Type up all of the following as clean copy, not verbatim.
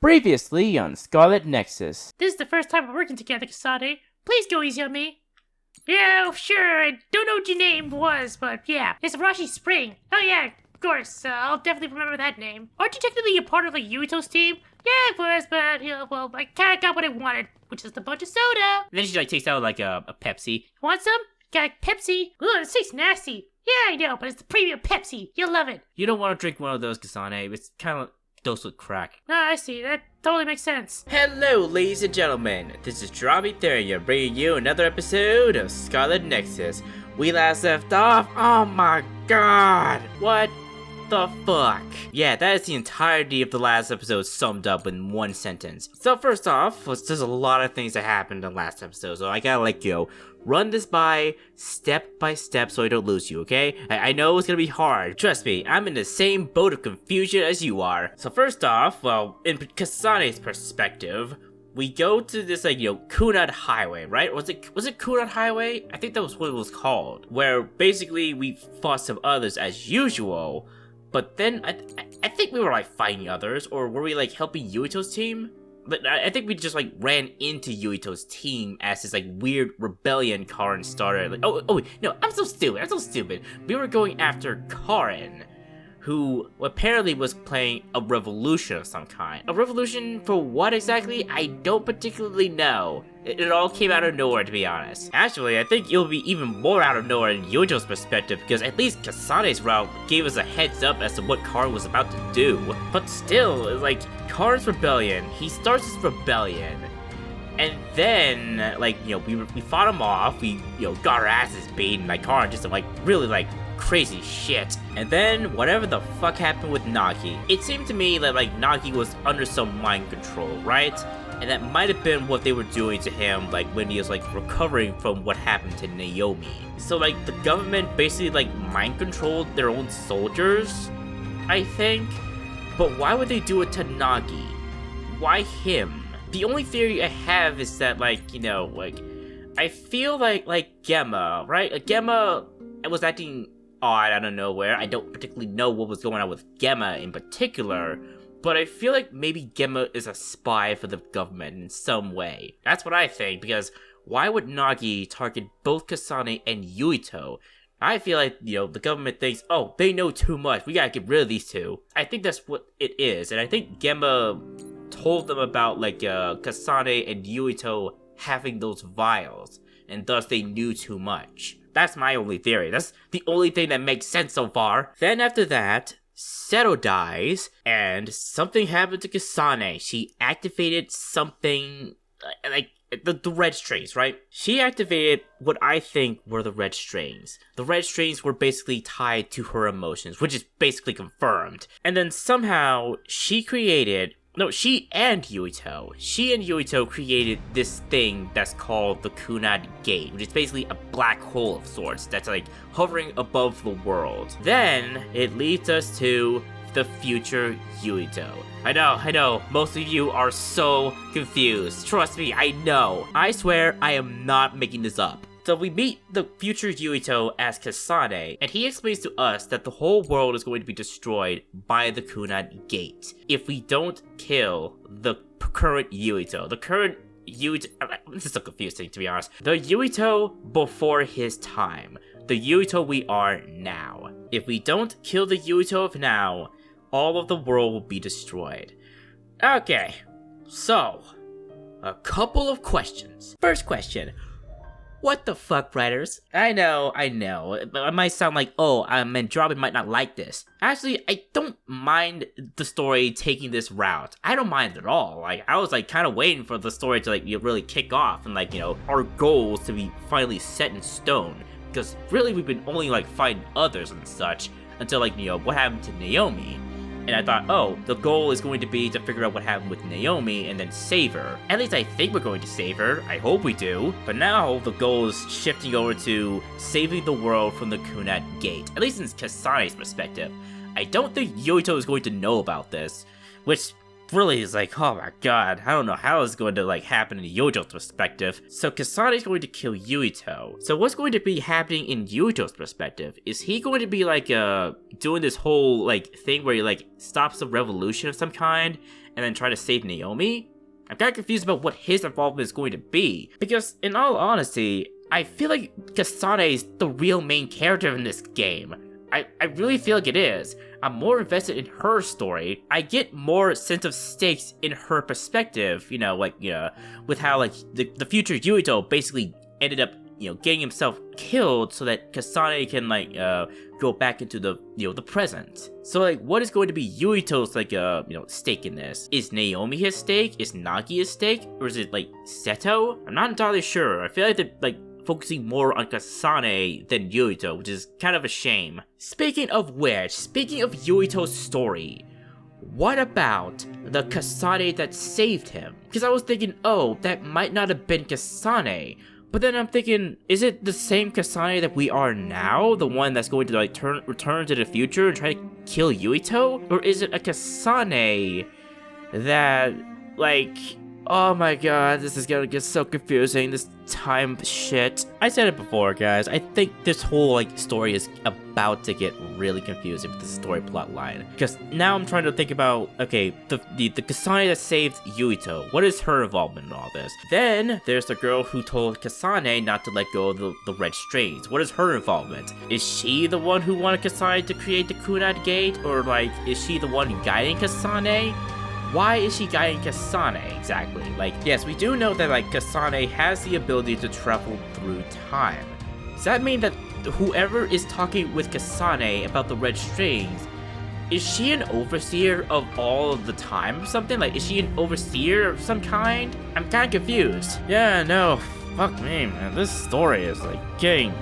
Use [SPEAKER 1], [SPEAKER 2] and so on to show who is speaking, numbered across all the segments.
[SPEAKER 1] Previously on Scarlet Nexus.
[SPEAKER 2] This is the first time we're working together, Kasane. Please go easy on me. Yeah, sure, I don't know what your name was, but yeah, it's Rashi Spring. Oh yeah, of course, I'll definitely remember that name. Aren't you technically a part of like Yuito's team? Yeah, it was, but, well, I kinda got what I wanted, which is a bunch of soda.
[SPEAKER 3] And then she takes out like a Pepsi.
[SPEAKER 2] Want some? Got Pepsi? Ooh, this tastes nasty. Yeah, I know, but it's the premium Pepsi. You'll love it.
[SPEAKER 3] You don't want to drink one of those, Kasane. It's kind of dosed with crack.
[SPEAKER 2] Ah, I see. That totally makes sense.
[SPEAKER 1] Hello, ladies and gentlemen. This is Droppy Therian bringing you another episode of Scarlet Nexus. We last left off. Oh my god. What the fuck? Yeah, that is the entirety of the last episode summed up in one sentence. So first off, there's a lot of things that happened in the last episode, so I gotta run this by step so I don't lose you, okay? I know it's gonna be hard. Trust me, I'm in the same boat of confusion as you are. So first off, well, in Kasane's perspective, we go to this, Kunad Highway, right? Was it Kunad Highway? I think that was what it was called. Where basically we fought some others as usual, but then I think we were fighting others, or were we helping Yuito's team? But I think we just ran into Yuito's team as this weird rebellion Karen started. No, I'm so stupid. We were going after Karen, who apparently was planning a revolution of some kind. A revolution for what exactly? I don't particularly know. It all came out of nowhere, to be honest. Actually, I think it'll be even more out of nowhere in Yuito's perspective, because at least Kasane's route gave us a heads up as to what Karen was about to do. But still, Karen's rebellion, he starts his rebellion, and then, we fought him off, we, got our asses beaten, Karen just really, crazy shit. And then, whatever the fuck happened with Nagi, it seemed to me that, Nagi was under some mind control, right? And that might have been what they were doing to him, when he was, recovering from what happened to Naomi. So, the government basically, mind controlled their own soldiers, I think? But why would they do it to Nagi? Why him? The only theory I have is that, I feel like Gemma, right? Gemma was acting odd out of nowhere. I don't particularly know what was going on with Gemma in particular, but I feel like maybe Gemma is a spy for the government in some way. That's what I think, because why would Nagi target both Kasane and Yuito? I feel like, the government thinks, oh, they know too much, we gotta get rid of these two. I think that's what it is, and I think Gemma told them about, Kasane and Yuito having those vials, and thus they knew too much. That's my only theory. That's the only thing that makes sense so far. Then after that, Seto dies, and something happened to Kasane. She activated something, the red strings, right? She activated what I think were the red strings. The red strings were basically tied to her emotions, which is basically confirmed. And then somehow, she and Yuito created this thing that's called the Kunad Gate, which is basically a black hole of sorts that's hovering above the world. Then it leads us to the future Yuito. I know, most of you are so confused. Trust me, I know. I swear I am not making this up. So we meet the future Yuito as Kasane, and he explains to us that the whole world is going to be destroyed by the Kunad Gate if we don't kill the current Yuito. This is so confusing, to be honest. The Yuito before his time. The Yuito we are now. If we don't kill the Yuito of now, all of the world will be destroyed. Okay, so, a couple of questions. First question. What the fuck, writers? I know. It might sound like, Mandrabi might not like this. Actually, I don't mind the story taking this route. I don't mind at all. I was kind of waiting for the story to really kick off and our goals to be finally set in stone. Because really, we've been only fighting others and such until what happened to Naomi. And I thought, oh, the goal is going to be to figure out what happened with Naomi and then save her. At least I think we're going to save her. I hope we do. But now the goal is shifting over to saving the world from the Kunad Gate. At least in Kasane's perspective. I don't think Yuito is going to know about this, which really is oh my god, I don't know how it's going to happen in Yuito's perspective. So Kasane is going to kill Yuito. So what's going to be happening in Yuito's perspective? Is he going to be doing this whole thing where he stops a revolution of some kind and then try to save Naomi? I'm kind of confused about what his involvement is going to be, because in all honesty, I feel like Kasane is the real main character in this game. I really feel like it is. I'm more invested in her story. I get more sense of stakes in her perspective, with how, like, the future Yuito basically ended up, getting himself killed so that Kasane can, go back into the, the present. So, like, what is going to be Yuito's, stake in this? Is Naomi his stake? Is Nagi his stake? Or is it, Seto? I'm not entirely sure. I feel like they're, focusing more on Kasane than Yuito, which is kind of a shame. Speaking of which, speaking of Yuito's story, what about the Kasane that saved him? Because I was thinking, oh, that might not have been Kasane, but then I'm thinking, is it the same Kasane that we are now? The one that's going to return to the future and try to kill Yuito? Or is it a Kasane that, oh my god, this is gonna get so confusing, this time shit. I said it before, guys, I think this whole, story is about to get really confusing with the story plot line. Because now I'm trying to think about, okay, the Kasane that saved Yuito, what is her involvement in all this? Then, there's the girl who told Kasane not to let go of the red strings. What is her involvement? Is she the one who wanted Kasane to create the Kunai Gate? Or, is she the one guiding Kasane? Why is she guiding Kasane, exactly? Yes, we do know that, Kasane has the ability to travel through time. Does that mean that whoever is talking with Kasane about the red strings, is she an overseer of all of the time or something? Is she an overseer of some kind? I'm kinda confused. Yeah, no, fuck me, man. This story is, getting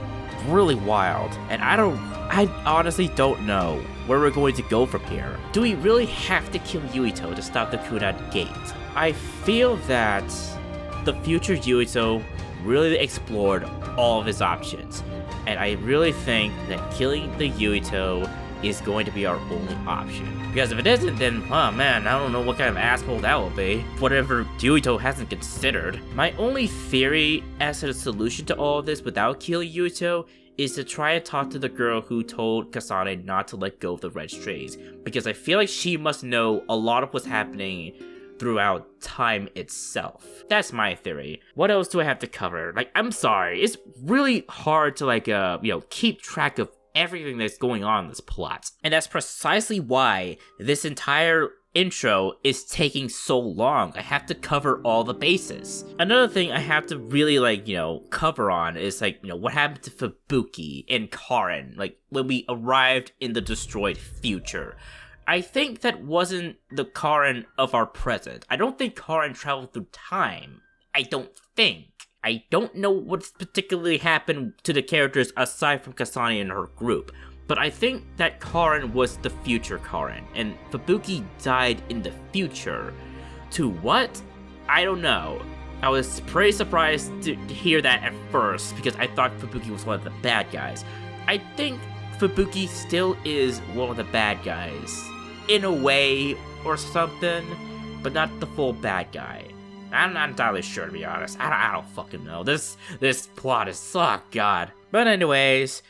[SPEAKER 1] really wild. And I honestly don't know where we're going to go from here. Do we really have to kill Yuito to stop the Kunai Gate? I feel that the future Yuito really explored all of his options, and I really think that killing the Yuito is going to be our only option. Because if it isn't, then, oh man, I don't know what kind of asshole that will be. Whatever Yuito hasn't considered. My only theory as to the solution to all of this without killing Yuito is to try and talk to the girl who told Kasane not to let go of the red strings, because I feel like she must know a lot of what's happening throughout time itself. That's my theory. What else do I have to cover? I'm sorry, it's really hard to keep track of everything that's going on in this plot. And that's precisely why this entire intro is taking so long. I have to cover all the bases. Another thing I have to really cover on is what happened to Fubuki and Karen when we arrived in the destroyed future. I think that wasn't the Karen of our present. I don't think Karen traveled through time. I don't know what's particularly happened to the characters aside from Kasane and her group. But I think that Karen was the future Karen, and Fubuki died in the future. To what? I don't know. I was pretty surprised to hear that at first, because I thought Fubuki was one of the bad guys. I think Fubuki still is one of the bad guys, in a way or something, but not the full bad guy. I'm not entirely sure, to be honest. I don't fucking know. This plot is, oh god. But anyways,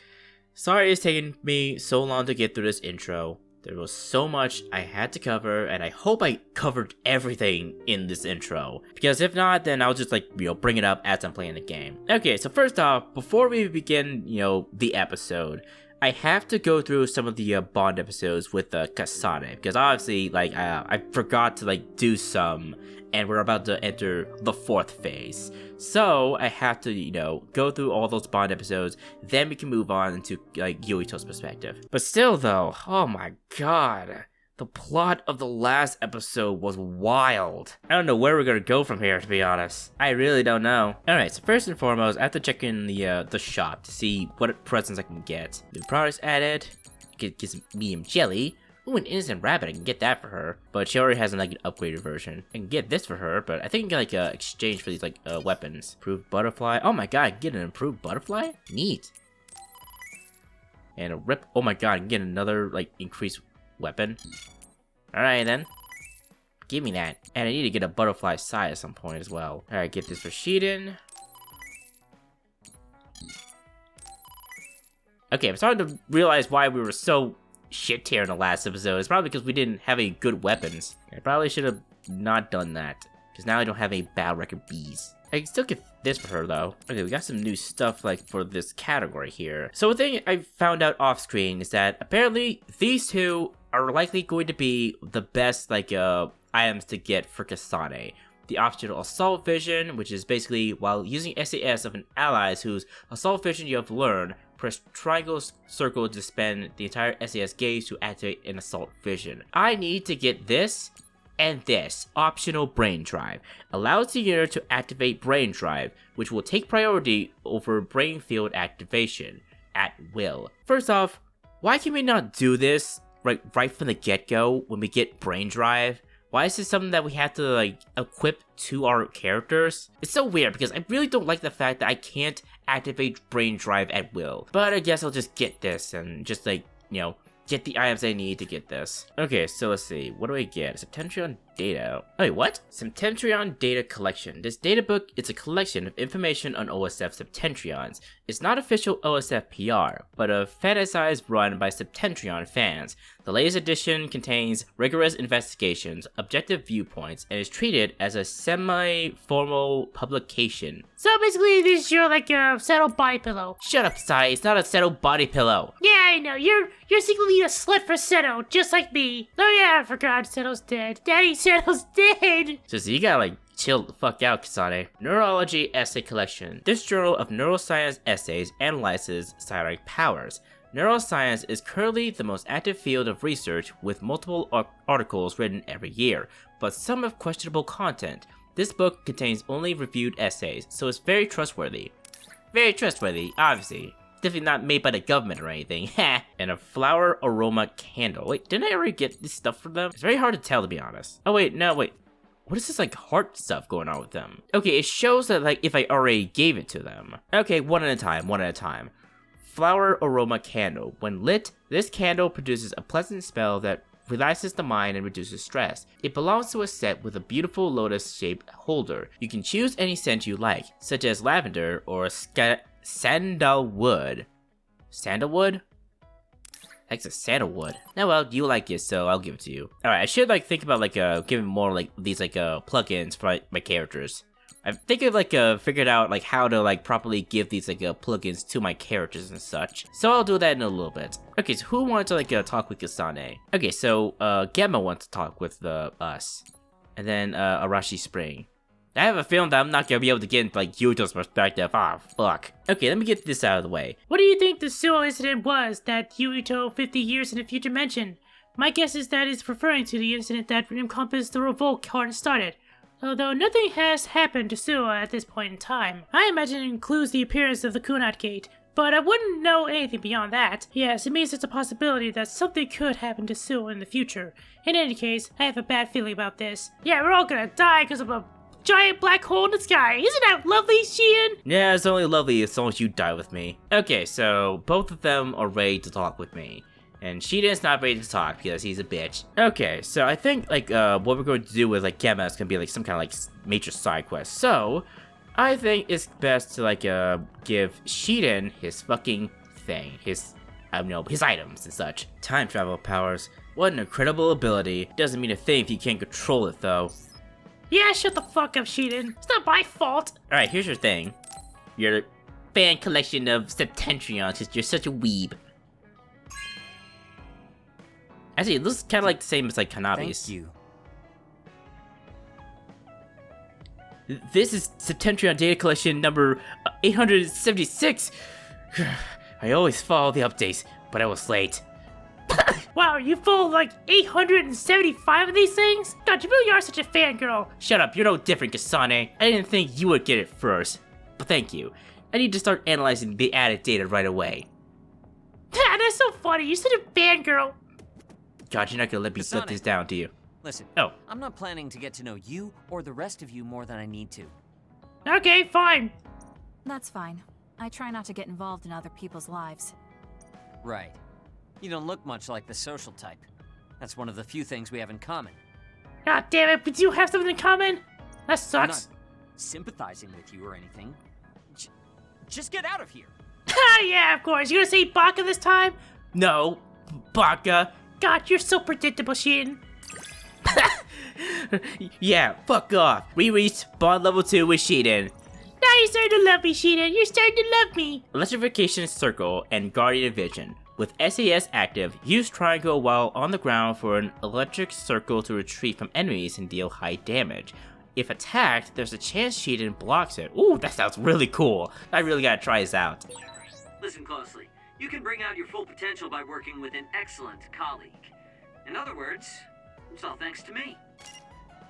[SPEAKER 1] sorry it's taken me so long to get through this intro. There was so much I had to cover, and I hope I covered everything in this intro. Because if not, then I'll just bring it up as I'm playing the game. Okay, so first off, before we begin, the episode, I have to go through some of the Bond episodes with Kasane, because obviously, I forgot to do some, and we're about to enter the 4th phase. So I have to, go through all those Bond episodes, then we can move on into Yuito's perspective. But still though, oh my god, the plot of the last episode was wild. I don't know where we're gonna go from here, to be honest. I really don't know. Alright, so first and foremost, I have to check in the shop to see what presents I can get. New products added, get some medium jelly. Ooh, an innocent rabbit, I can get that for her. But she already has an upgraded version. I can get this for her, but I think I can exchange for these weapons. Improved butterfly. Oh my god, I can get an improved butterfly? Neat. And a rip. Oh my god, I can get another increased weapon. Alright then. Give me that. And I need to get a butterfly side at some point as well. Alright, get this for Shiden. Okay, I'm starting to realize why we were so shit tier in the last episode. It's probably because we didn't have any good weapons. I probably should have not done that. Because now I don't have any battle record Bs. I can still get this for her though. Okay, we got some new stuff like for this category here. So one thing I found out off screen is that apparently these two are likely going to be the best like items to get for Kasane. The optional assault vision, which is basically while using SAS of an allies whose assault vision you have learned, press triangle circle to spend the entire SAS gauge to activate an assault vision. I need to get this and this optional brain drive. Allows the unit to activate brain drive, which will take priority over brain field activation at will. First off, why can we not do this right from the get-go when we get brain drive? Why is this something that we have to like equip to our characters? It's so weird because I really don't like the fact that I can't activate brain drive at will. But I guess I'll just get this and just like, you know, get the items I need to get this. Okay, so let's see. What do I get? Septentrion data. Wait, what? Septentrion data collection. This data book is a collection of information on OSF Septentrions. It's not official OSF PR, but a fantasized run by Septentrion fans. The latest edition contains rigorous investigations, objective viewpoints, and is treated as a semi-formal publication.
[SPEAKER 2] So basically, this is your like settled body pillow.
[SPEAKER 1] Shut up, Sai. It's not a settled body pillow.
[SPEAKER 2] Yeah, I know. You're secretly a slut for Seto, just like me. Oh yeah, I forgot Seto's dead. Daddy Seto's dead.
[SPEAKER 1] So you gotta like chill the fuck out, Kasane. Neurology Essay Collection. This journal of neuroscience essays analyzes psionic powers. Neuroscience is currently the most active field of research with multiple articles written every year, but some have questionable content. This book contains only reviewed essays, so it's very trustworthy. Very trustworthy, obviously. Definitely not made by the government or anything, heh. And a flower aroma candle. Wait, didn't I already get this stuff from them? It's very hard to tell, to be honest. Oh wait, no, wait. What is this like heart stuff going on with them? Okay, it shows that like if I already gave it to them. Okay, one at a time. Flower aroma candle. When lit, this candle produces a pleasant smell that relaxes the mind and reduces stress. It belongs to a set with a beautiful lotus-shaped holder. You can choose any scent you like, such as lavender or sandalwood. Sandalwood? Heck's a sandalwood. Oh well, you like it, so I'll give it to you. Alright, I should like think about like giving more like these like plugins for my characters. I think I've like figured out like how to like properly give these like plugins to my characters and such. So I'll do that in a little bit. Okay, so who wants to like talk with Kasane? Okay, so Gemma wants to talk with us, and then Arashi Spring. I have a feeling that I'm not gonna be able to get into like Yuito's perspective. Ah, fuck. Okay, let me get this out of the way.
[SPEAKER 2] What do you think the Suo incident was that Yuito 50 years in the future mentioned? My guess is that it's referring to the incident that encompassed the revolt Karen started. Although nothing has happened to Suo at this point in time. I imagine it includes the appearance of the Kunat Gate, but I wouldn't know anything beyond that. Yes, it means there's a possibility that something could happen to Suo in the future. In any case, I have a bad feeling about this. Yeah, we're all gonna die because of a giant black hole in the sky. Isn't that lovely, Sheehan?
[SPEAKER 1] Yeah, it's only lovely as long as you die with me. Okay, so both of them are ready to talk with me. And Shiden's not ready to talk because he's a bitch. Okay, so I think like what we're going to do with like Gemma is gonna be like some kind of like major side quest. So I think it's best to like give Shiden his fucking thing, his his items and such. Time travel powers. What an incredible ability. Doesn't mean a thing if you can't control it though.
[SPEAKER 2] Yeah, shut the fuck up, Shiden. It's not my fault.
[SPEAKER 1] Alright, here's your thing. Your fan collection of Septentrions because you're such a weeb. Actually, it looks kind of like the same as like Kanabi's.
[SPEAKER 4] Thank you.
[SPEAKER 1] This is Septentrion data collection number 876. I always follow the updates, but I was late.
[SPEAKER 2] Wow, you full like 875 of these things? God, you really are such a fangirl.
[SPEAKER 1] Shut up, you're no different, Kasane. I didn't think you would get it first, but thank you. I need to start analyzing the added data right away.
[SPEAKER 2] That's so funny, you're such a fangirl.
[SPEAKER 1] God, you're not gonna let me put this down, do you?
[SPEAKER 4] Listen,
[SPEAKER 1] Oh.
[SPEAKER 4] I'm not planning to get to know you or the rest of you more than I need to.
[SPEAKER 2] Okay, fine.
[SPEAKER 5] That's fine. I try not to get involved in other people's lives.
[SPEAKER 4] Right. You don't look much like the social type. That's one of the few things we have in common.
[SPEAKER 2] God damn it, but do you have something in common? That
[SPEAKER 4] I'm
[SPEAKER 2] sucks.
[SPEAKER 4] not sympathizing with you or anything. Just get out of here.
[SPEAKER 2] Ha, yeah, of course. You gonna say Baka this time?
[SPEAKER 1] No, Baka.
[SPEAKER 2] God, you're so predictable, Sheen.
[SPEAKER 1] Yeah, fuck off. We reached bond level 2 with Shiden.
[SPEAKER 2] Now you're starting to love me, Sheena. You're starting to love me.
[SPEAKER 1] Electrification Circle and Guardian Vision. With SAS active, use Triangle while on the ground for an electric circle to retreat from enemies and deal high damage. If attacked, there's a chance Shiden blocks it. Ooh, that sounds really cool. I really gotta try this out.
[SPEAKER 6] Listen closely. You can bring out your full potential by working with an excellent colleague. In other words, it's all thanks to me.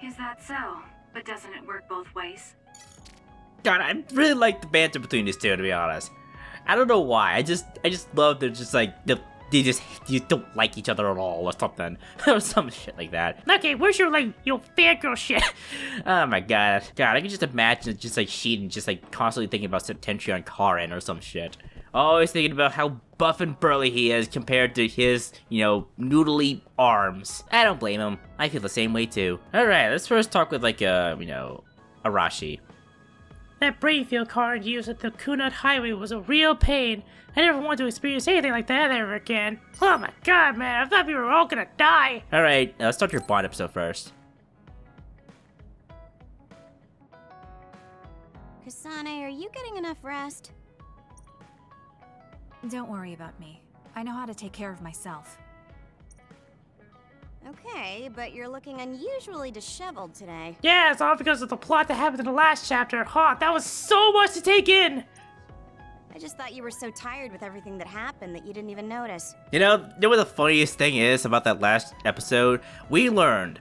[SPEAKER 5] Is that so? But doesn't it work both ways?
[SPEAKER 1] God, I really like the banter between these two, to be honest. I don't know why. I just love they're just like you don't like each other at all or something or some shit like that.
[SPEAKER 2] Okay, where's your fangirl shit?
[SPEAKER 1] Oh my god, I can just imagine just like Shiden just like constantly thinking about Septentry on Karen or some shit. Always thinking about how buff and burly he is compared to his, noodly arms. I don't blame him. I feel the same way too. All right, let's first talk with Arashi.
[SPEAKER 2] That brain field card used at the Kunat Highway was a real pain. I never want to experience anything like that ever again. Oh my god, man, I thought we were all gonna die.
[SPEAKER 1] Alright, let's start your Bond episode first.
[SPEAKER 7] Kasane, are you getting enough rest?
[SPEAKER 5] Don't worry about me. I know how to take care of myself.
[SPEAKER 7] Okay, but you're looking unusually disheveled today.
[SPEAKER 2] Yeah, it's all because of the plot that happened in the last chapter. That was so much to take in.
[SPEAKER 7] I just thought you were so tired with everything that happened that you didn't even notice.
[SPEAKER 1] You know what the funniest thing is about that last episode? We learned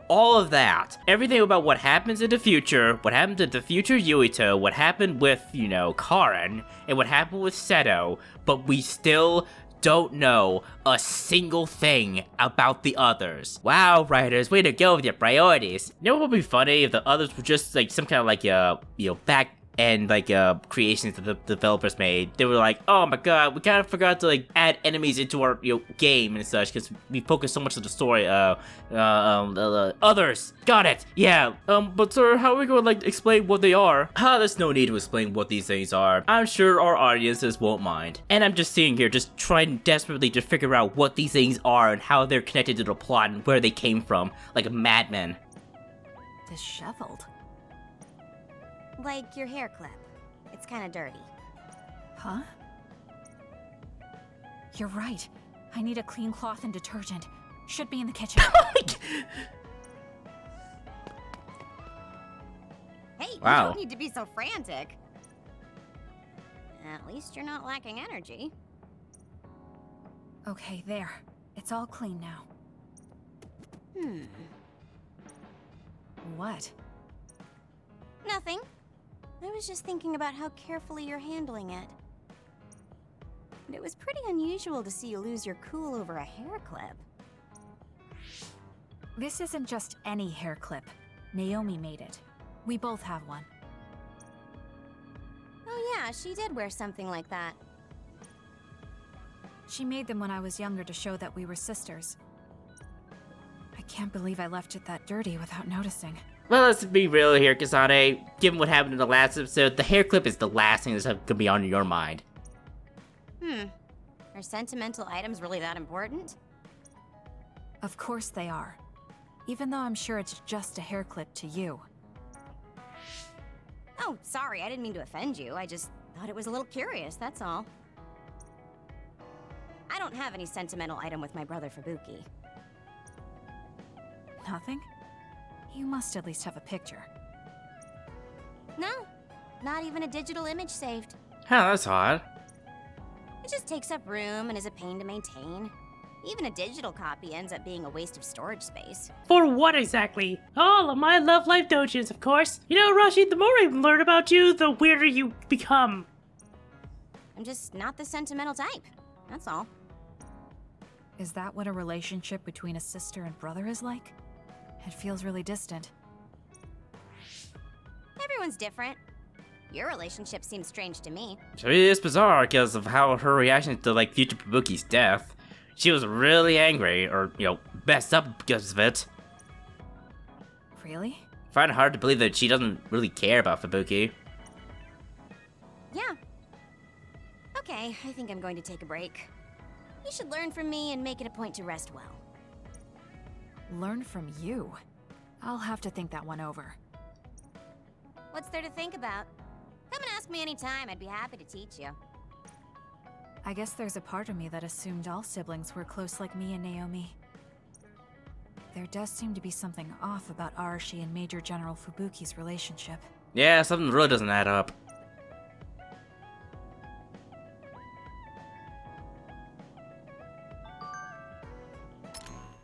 [SPEAKER 1] all of that. Everything about what happens in the future, what happened to the future Yuito, what happened with, Karen, and what happened with Seto, but we still don't know a single thing about the others. Wow, writers, way to go with your priorities. You know what would be funny if the others were just like some kind of back and creations that the developers made. They were like, oh my god, we kind of forgot to add enemies into our game and such because we focus so much on the story. Others, got it. Yeah. But sir, how are we going to explain what they are? There's no need to explain what these things are. I'm sure our audiences won't mind. And I'm just sitting here just trying desperately to figure out what these things are and how they're connected to the plot and where they came from, like a madman.
[SPEAKER 5] Disheveled?
[SPEAKER 7] Like your hair clip. It's kind of dirty.
[SPEAKER 5] Huh? You're right. I need a clean cloth and detergent. Should be in the kitchen.
[SPEAKER 7] Hey,
[SPEAKER 1] Wow.
[SPEAKER 7] You don't need to be so frantic. At least you're not lacking energy.
[SPEAKER 5] Okay, there. It's all clean now. What?
[SPEAKER 7] Nothing. I was just thinking about how carefully you're handling it. But it was pretty unusual to see you lose your cool over a hair clip.
[SPEAKER 5] This isn't just any hair clip. Naomi made it. We both have one.
[SPEAKER 7] Oh yeah, she did wear something like that.
[SPEAKER 5] She made them when I was younger to show that we were sisters. I can't believe I left it that dirty without noticing.
[SPEAKER 1] Well, let's be real here, Kasane. Given what happened in the last episode, the hair clip is the last thing that's gonna be on your mind.
[SPEAKER 7] Are sentimental items really that important?
[SPEAKER 5] Of course they are. Even though I'm sure it's just a hair clip to you.
[SPEAKER 7] Oh, sorry, I didn't mean to offend you. I just thought it was a little curious, that's all. I don't have any sentimental item with my brother Fubuki.
[SPEAKER 5] Nothing? You must at least have a picture.
[SPEAKER 7] No, not even a digital image saved.
[SPEAKER 1] Huh, that's odd.
[SPEAKER 7] It just takes up room and is a pain to maintain. Even a digital copy ends up being a waste of storage space.
[SPEAKER 2] For what exactly? All of my love life dojins, of course. Rashi, the more I learn about you, the weirder you become.
[SPEAKER 7] I'm just not the sentimental type, that's all.
[SPEAKER 5] Is that what a relationship between a sister and brother is like? It feels really distant.
[SPEAKER 7] Everyone's different. Your relationship seems strange to me.
[SPEAKER 1] So it is bizarre because of how her reaction to future Fubuki's death. She was really angry, or messed up because of it.
[SPEAKER 5] Really?
[SPEAKER 1] I find it hard to believe that she doesn't really care about Fubuki.
[SPEAKER 7] Yeah. Okay, I think I'm going to take a break. You should learn from me and make it a point to rest well.
[SPEAKER 5] Learn from you? I'll have to think that one over.
[SPEAKER 7] What's there to think about? Come and ask me anytime, I'd be happy to teach you.
[SPEAKER 5] I guess there's a part of me that assumed all siblings were close like me and Naomi. There does seem to be something off about Arashi and Major General Fubuki's relationship.
[SPEAKER 3] Yeah, something really doesn't add up.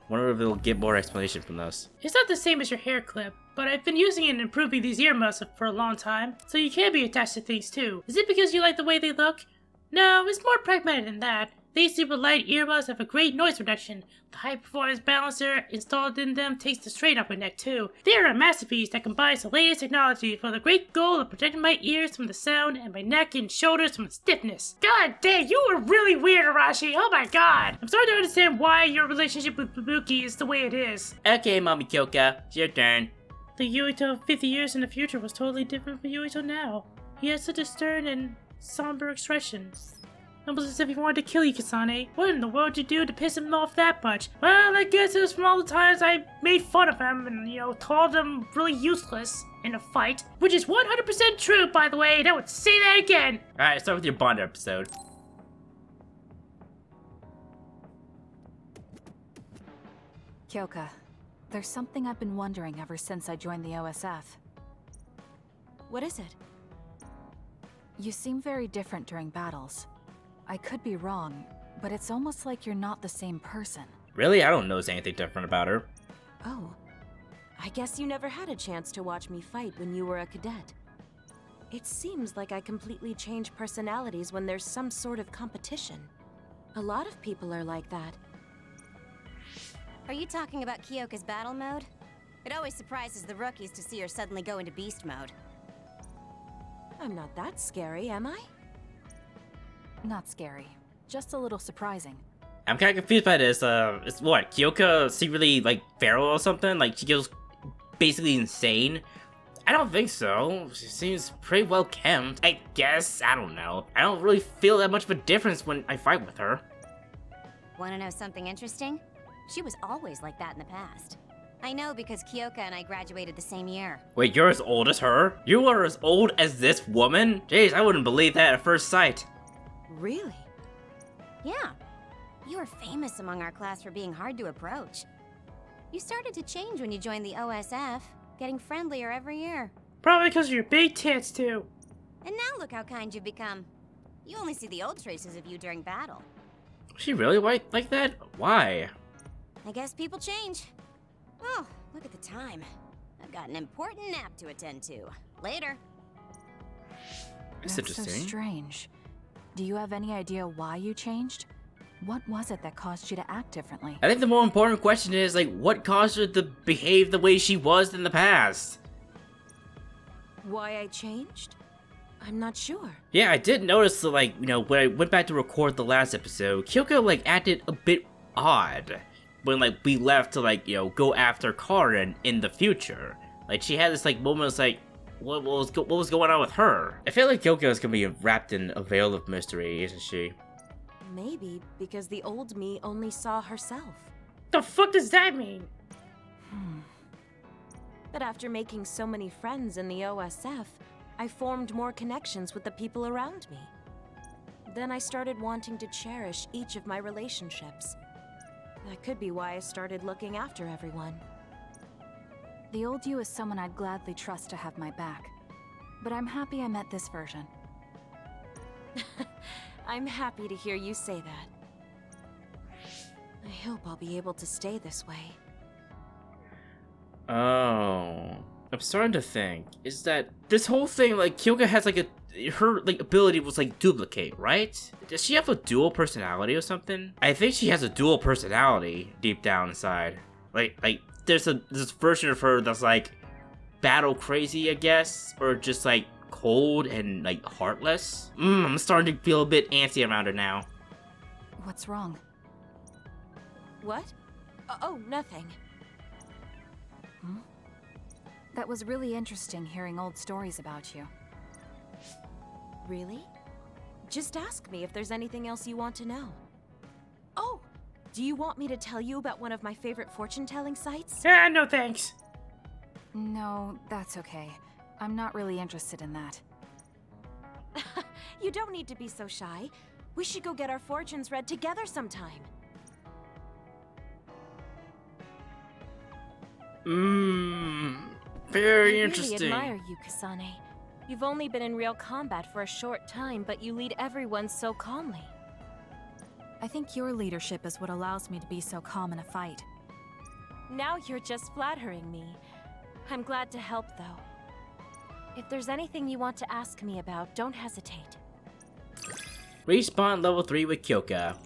[SPEAKER 3] Wonder if we'll get more explanation from this.
[SPEAKER 2] It's not the same as your hair clip, but I've been using it and improving these earmuffs for a long time, so you can be attached to things too. Is it because you like the way they look? No, it's more pragmatic than that. These super light earmuffs have a great noise reduction. The high-performance balancer installed in them takes the strain off my neck too. They are a masterpiece that combines the latest technology for the great goal of protecting my ears from the sound and my neck and shoulders from stiffness. God damn, you were really weird, Arashi. Oh my god. I'm starting to understand why your relationship with Fubuki is the way it is.
[SPEAKER 3] Okay, Mommy Kyoka, it's your turn.
[SPEAKER 2] The Yuito of 50 years in the future was totally different from Yuito now. He had such a stern and somber expression. Almost as if he wanted to kill you, Kasane. What in the world did you do to piss him off that much? Well, I guess it was from all the times I made fun of him and, called him really useless in a fight. Which is 100% true, by the way, and I would say that again.
[SPEAKER 3] Alright, start with your Bond episode.
[SPEAKER 5] Kyoka, there's something I've been wondering ever since I joined the OSF.
[SPEAKER 8] What is it?
[SPEAKER 5] You seem very different during battles. I could be wrong, but it's almost like you're not the same person.
[SPEAKER 3] Really? I don't notice anything different about her.
[SPEAKER 8] Oh. I guess you never had a chance to watch me fight when you were a cadet. It seems like I completely change personalities when there's some sort of competition. A lot of people are like that.
[SPEAKER 7] Are you talking about Kyoka's battle mode? It always surprises the rookies to see her suddenly go into beast mode.
[SPEAKER 8] I'm not that scary, am I?
[SPEAKER 5] Not scary. Just a little surprising.
[SPEAKER 3] I'm kind of confused by this. It's what, Kyoka secretly, like, feral or something? Like, she goes basically insane? I don't think so. She seems pretty well kept. I guess, I don't know. I don't really feel that much of a difference when I fight with her.
[SPEAKER 7] Want to know something interesting? She was always like that in the past. I know because Kyoka and I graduated the same year.
[SPEAKER 3] Wait, you're as old as her? You are as old as this woman? Jeez, I wouldn't believe that at first sight.
[SPEAKER 8] Really?
[SPEAKER 7] Yeah. You were famous among our class for being hard to approach. You started to change when you joined the OSF, getting friendlier every year.
[SPEAKER 2] Probably because of your big tits too.
[SPEAKER 7] And now look how kind you've become. You only see the old traces of you during battle.
[SPEAKER 3] Was she really white like that? Why?
[SPEAKER 7] I guess people change. Oh, look at the time. I've got an important nap to attend to. Later.
[SPEAKER 3] That's
[SPEAKER 5] That's so
[SPEAKER 3] interesting.
[SPEAKER 5] strange. Do you have any idea why you changed? What was it that caused you to act differently?
[SPEAKER 3] I think the more important question is, like, what caused her to behave the way she was in the past?
[SPEAKER 8] Why I changed? I'm not sure.
[SPEAKER 3] Yeah, I did notice that, like, when I went back to record the last episode, Kyoka, like, acted a bit odd when, like, we left to, like, go after Karen in the future. Like, she had this, like, moment, like, what was going on with her? I feel like Kyoka is gonna be wrapped in a veil of mystery, isn't she?
[SPEAKER 8] Maybe because the old me only saw herself.
[SPEAKER 2] The fuck does that mean?
[SPEAKER 8] But after making so many friends in the OSF, I formed more connections with the people around me. Then I started wanting to cherish each of my relationships. That could be why I started looking after everyone.
[SPEAKER 5] The old you is someone I'd gladly trust to have my back. But I'm happy I met this version.
[SPEAKER 8] I'm happy to hear you say that. I hope I'll be able to stay this way.
[SPEAKER 3] Oh, I'm starting to think, is that this whole thing, like, Kyoka has, like, her, like, ability was, like, duplicate, right? Does she have a dual personality or something? I think she has a dual personality deep down inside. Like, there's this version of her that's, like, battle crazy, I guess, or just, like, cold and, like, heartless. I'm starting to feel a bit antsy around her now.
[SPEAKER 5] What's wrong?
[SPEAKER 8] What? Oh, nothing.
[SPEAKER 5] That was really interesting hearing old stories about you.
[SPEAKER 8] Really? Just ask me if there's anything else you want to know. Oh! Do you want me to tell you about one of my favorite fortune-telling sites?
[SPEAKER 2] Yeah, no thanks.
[SPEAKER 5] No, that's okay. I'm not really interested in that.
[SPEAKER 8] You don't need to be so shy. We should go get our fortunes read together sometime.
[SPEAKER 3] Very
[SPEAKER 8] I
[SPEAKER 3] interesting.
[SPEAKER 8] really admire you, Kasane. You've only been in real combat for a short time, but you lead everyone so calmly.
[SPEAKER 5] I think your leadership is what allows me to be so calm in a fight.
[SPEAKER 8] Now you're just flattering me. I'm glad to help, though. If there's anything you want to ask me about, don't hesitate.
[SPEAKER 3] Respawn level 3 with Kyoka.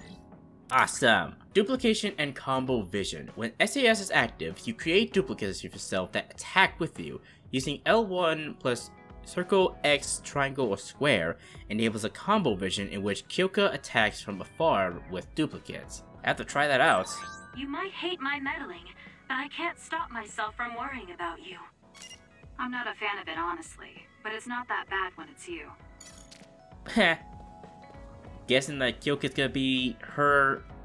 [SPEAKER 3] Awesome. Duplication and combo vision. When SAS is active, you create duplicates of yourself that attack with you. Using L1 plus circle, X, triangle, or square enables a combo vision in which Kyoka attacks from afar with duplicates. I have to try that out.
[SPEAKER 9] You might hate my meddling, but I can't stop myself from worrying about you. I'm not a fan of it, honestly, but it's not that bad when it's you.
[SPEAKER 3] Heh. Guessing that Kyoka's gonna be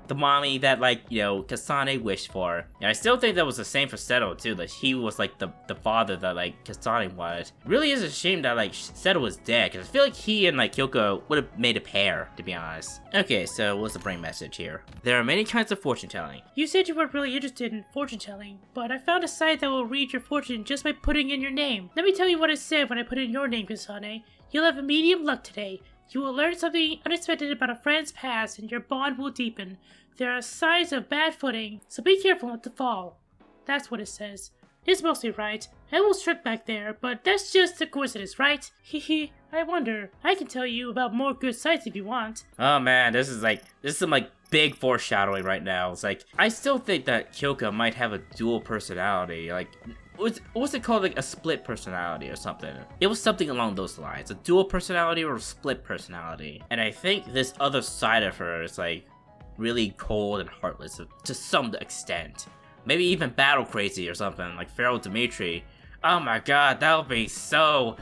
[SPEAKER 3] the mommy that, like, you know, Kasane wished for. And I still think that was the same for Seto too, that he was like the father that, like, Kasane wanted. Really is a shame that, like, Seto was dead, because I feel like he and, like, Kyoka would have made a pair, to be honest. Okay, so what's the brain message here? There are many kinds of fortune telling.
[SPEAKER 2] You said you weren't really interested in fortune telling, but I found a site that will read your fortune just by putting in your name. Let me tell you what it said when I put in your name, Kasane. You'll have a medium luck today. You will learn something unexpected about a friend's past and your bond will deepen. There are signs of bad footing, so be careful not to fall. That's what it says. It's mostly right. I will strip back there, but that's just a coincidence, right? Hehe, I wonder. I can tell you about more good sites if you want.
[SPEAKER 3] Oh man, this is some like big foreshadowing right now. It's like, I still think that Kyoka might have a dual personality, like, what's it called, like a split personality or something? It was something along those lines, a dual personality or a split personality. And I think this other side of her is like really cold and heartless to some extent. Maybe even battle crazy or something, like Feral Dimitri. Oh my god, that would be so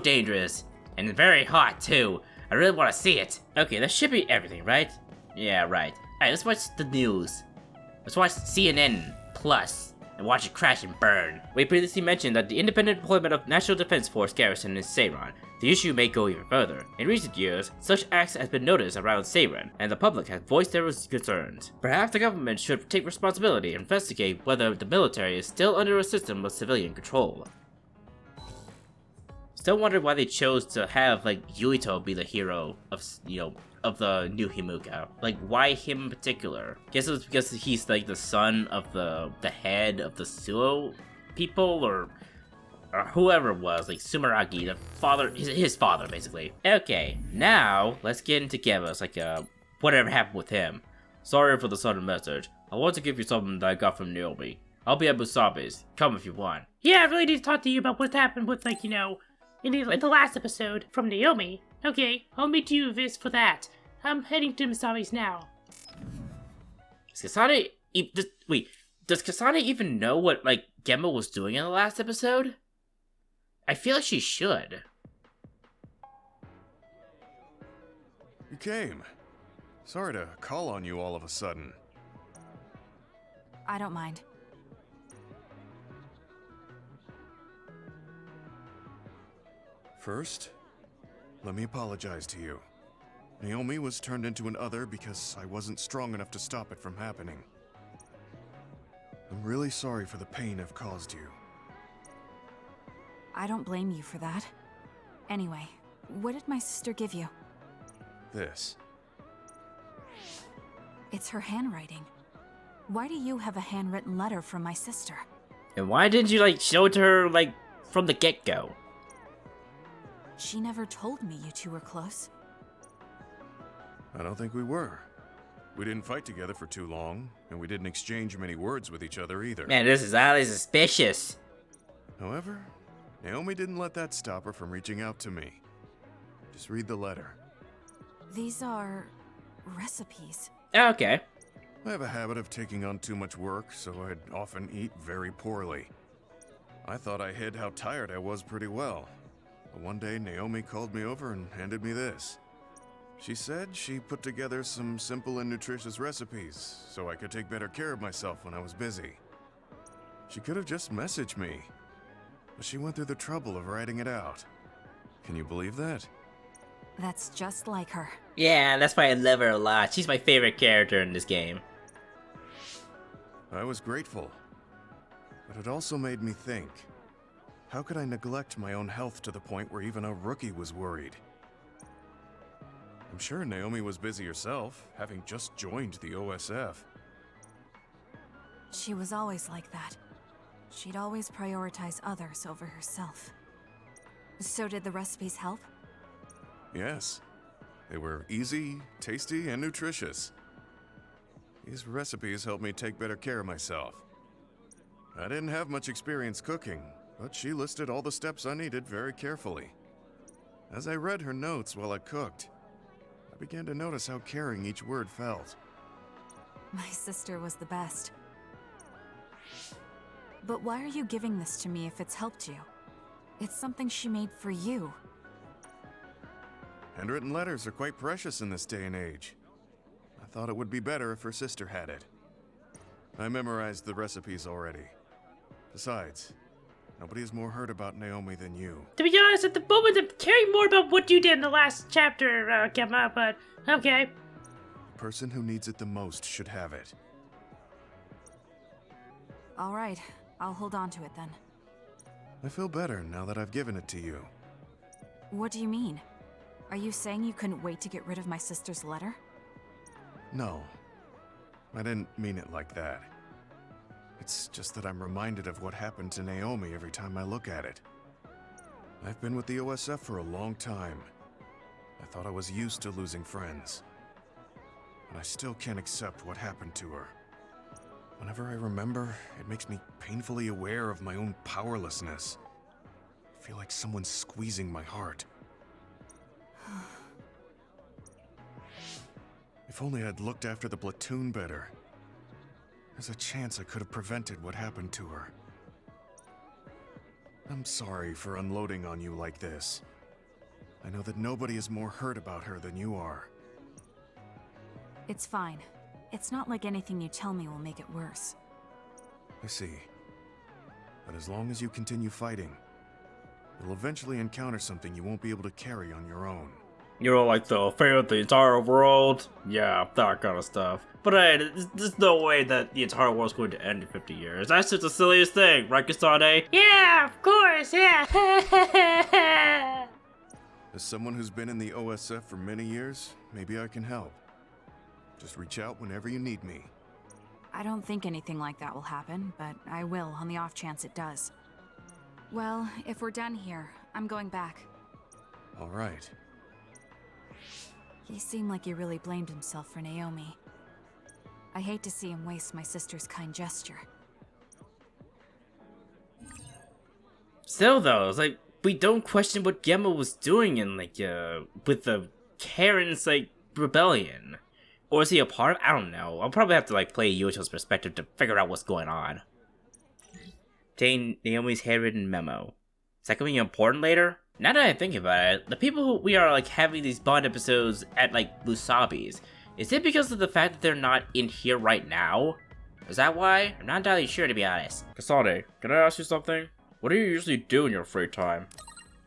[SPEAKER 3] dangerous. And very hot too. I really want to see it. Okay, that should be everything, right? Yeah, right. Alright, let's watch the news. Let's watch CNN Plus and watch it crash and burn. We previously mentioned that the independent deployment of National Defense Force garrison in Seiran. The issue may go even further. In recent years, such acts have been noticed around Seiran, and the public has voiced their concerns. Perhaps the government should take responsibility and investigate whether the military is still under a system of civilian control. Still wonder why they chose to have, like, Yuito be the hero of, you know, of the new Himuka. Like, why him in particular? Guess it was because he's like the son of the head of the Suo people, or whoever it was, like Sumeragi, the father, his father basically. Okay, now let's get into Geva's, like, whatever happened with him. Sorry for the sudden message. I want to give you something that I got from Naomi. I'll be at Musabe's. Come if you want.
[SPEAKER 2] Yeah, I really need to talk to you about what happened with, like, you know, in the last episode from Naomi. Okay, I'll meet you for that. I'm heading to Misabi's now.
[SPEAKER 3] Does Kasane does Kasane even know what, like, Gemma was doing in the last episode? I feel like she should.
[SPEAKER 10] You came. Sorry to call on you all of a sudden.
[SPEAKER 5] I don't mind.
[SPEAKER 10] First, let me apologize to you. Naomi was turned into an other because I wasn't strong enough to stop it from happening. I'm really sorry for the pain I've caused you.
[SPEAKER 5] I don't blame you for that. Anyway, what did my sister give you?
[SPEAKER 10] This.
[SPEAKER 5] It's her handwriting. Why do you have a handwritten letter from my sister?
[SPEAKER 3] And why didn't you, like, show it to her, like, from the get-go?
[SPEAKER 5] She never told me you two were close.
[SPEAKER 10] I don't think we were. We didn't fight together for too long, and we didn't exchange many words with each other either.
[SPEAKER 3] Man, this is highly suspicious.
[SPEAKER 10] However, Naomi didn't let that stop her from reaching out to me. Just read the letter.
[SPEAKER 5] These are recipes.
[SPEAKER 3] Okay.
[SPEAKER 10] I have a habit of taking on too much work, so I'd often eat very poorly. I thought I hid how tired I was pretty well. But one day, Naomi called me over and handed me this. She said she put together some simple and nutritious recipes so I could take better care of myself when I was busy. She could have just messaged me, but she went through the trouble of writing it out. Can you believe that?
[SPEAKER 5] That's just like her.
[SPEAKER 1] Yeah, that's why I love her a lot. She's my favorite character in this game.
[SPEAKER 10] I was grateful, but it also made me think. How could I neglect my own health to the point where even a rookie was worried? I'm sure Naomi was busy herself, having just joined the OSF.
[SPEAKER 5] She was always like that. She'd always prioritize others over herself. So did the recipes help?
[SPEAKER 10] Yes. They were easy, tasty, and nutritious. These recipes helped me take better care of myself. I didn't have much experience cooking, but she listed all the steps I needed very carefully. As I read her notes while I cooked, I began to notice how caring each word felt.
[SPEAKER 5] My sister was the best. But why are you giving this to me if it's helped you? It's something she made for you.
[SPEAKER 10] Handwritten letters are quite precious in this day and age. I thought it would be better if her sister had it. I memorized the recipes already. Besides, nobody has more heard about Naomi than you.
[SPEAKER 2] To be honest, at the moment, I'm caring more about what you did in the last chapter, Gemma, but okay.
[SPEAKER 10] The person who needs it the most should have it.
[SPEAKER 5] All right, I'll hold on to it then.
[SPEAKER 10] I feel better now that I've given it to you.
[SPEAKER 5] What do you mean? Are you saying you couldn't wait to get rid of my sister's letter?
[SPEAKER 10] No, I didn't mean it like that. It's just that I'm reminded of what happened to Naomi every time I look at it. I've been with the OSF for a long time. I thought I was used to losing friends. But I still can't accept what happened to her. Whenever I remember, it makes me painfully aware of my own powerlessness. I feel like someone's squeezing my heart. If only I'd looked after the platoon better. There's a chance I could have prevented what happened to her. I'm sorry for unloading on you like this. I know that nobody is more hurt about her than you are.
[SPEAKER 5] It's fine. It's not like anything you tell me will make it worse.
[SPEAKER 10] I see. But as long as you continue fighting, you'll eventually encounter something you won't be able to carry on your own.
[SPEAKER 3] You're like the fate of the entire world? Yeah, that kind of stuff. But hey, there's no way that the entire world's going to end in 50 years. That's just the silliest thing, right, Kasane?
[SPEAKER 2] Yeah, of course, yeah.
[SPEAKER 10] As someone who's been in the OSF for many years, maybe I can help. Just reach out whenever you need me.
[SPEAKER 5] I don't think anything like that will happen, but I will on the off chance it does. Well, if we're done here, I'm going back.
[SPEAKER 10] All right.
[SPEAKER 5] He seemed like he really blamed himself for Naomi. I hate to see him waste my sister's kind gesture.
[SPEAKER 1] Still though, it's like, we don't question what Gemma was doing in, like, with the Karen's, like, rebellion. Or is he a part of? I don't know. I'll probably have to, like, play Yuito's perspective to figure out what's going on. Obtain Naomi's handwritten memo. Is that going to be important later? Now that I think about it, the people who we are, like, having these Bond episodes at, like, Musabi's, is it because of the fact that they're not in here right now? Is that why? I'm not entirely sure, to be honest.
[SPEAKER 3] Kasane, can I ask you something? What do you usually do in your free time?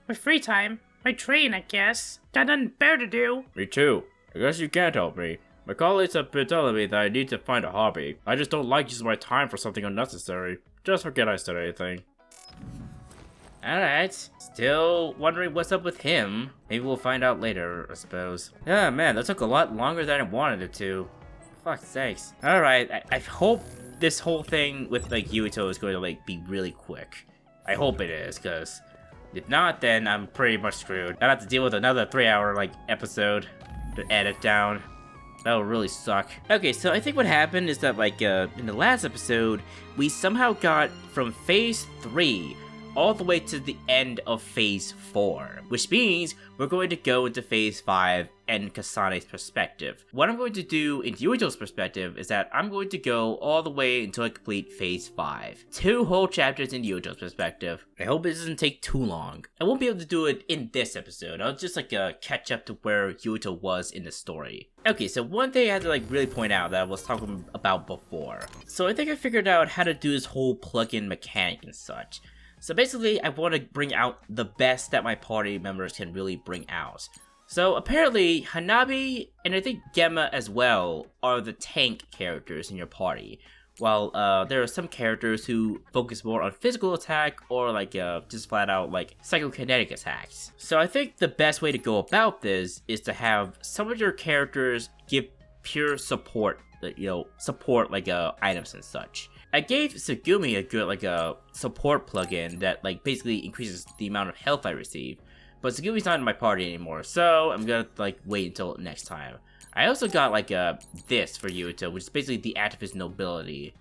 [SPEAKER 2] My free time? I train, I guess. Got nothing better to do.
[SPEAKER 3] Me too. I guess you can't help me. My colleagues have been telling me that I need to find a hobby. I just don't like using my time for something unnecessary. Just forget I said anything.
[SPEAKER 1] Alright, still wondering what's up with him. Maybe we'll find out later, I suppose. Ah, man, that took a lot longer than I wanted it to. Fuck's sakes. Alright, I hope this whole thing with, like, Yuito is going to, like, be really quick. I hope it is, because if not, then I'm pretty much screwed. I'll have to deal with another 3-hour, like, episode to edit down. That'll really suck. Okay, so I think what happened is that, like, in the last episode, we somehow got from Phase 3 all the way to the end of Phase 4, which means we're going to go into Phase 5 and Kasane's perspective. What I'm going to do in Yuito's perspective is that I'm going to go all the way until I complete Phase 5. 2 whole chapters in Yuito's perspective. I hope it doesn't take too long. I won't be able to do it in this episode. I'll just like catch up to where Yuito was in the story. Okay, so one thing I had to like really point out that I was talking about before. So I think I figured out how to do this whole plugin mechanic and such.
[SPEAKER 3] So basically, I want to bring out the best that my party members can really bring out. So apparently, Hanabi and I think Gemma as well are the tank characters in your party. While there are some characters who focus more on physical attack or like just flat out like psychokinetic attacks. So I think the best way to go about this is to have some of your characters give pure support, support like items and such. I gave Tsugumi a good like a support plugin that like basically increases the amount of health I receive. But Tsugumi's not in my party anymore, so I'm gonna like wait until next time. I also got like this for Yuito, which is basically the activist nobility,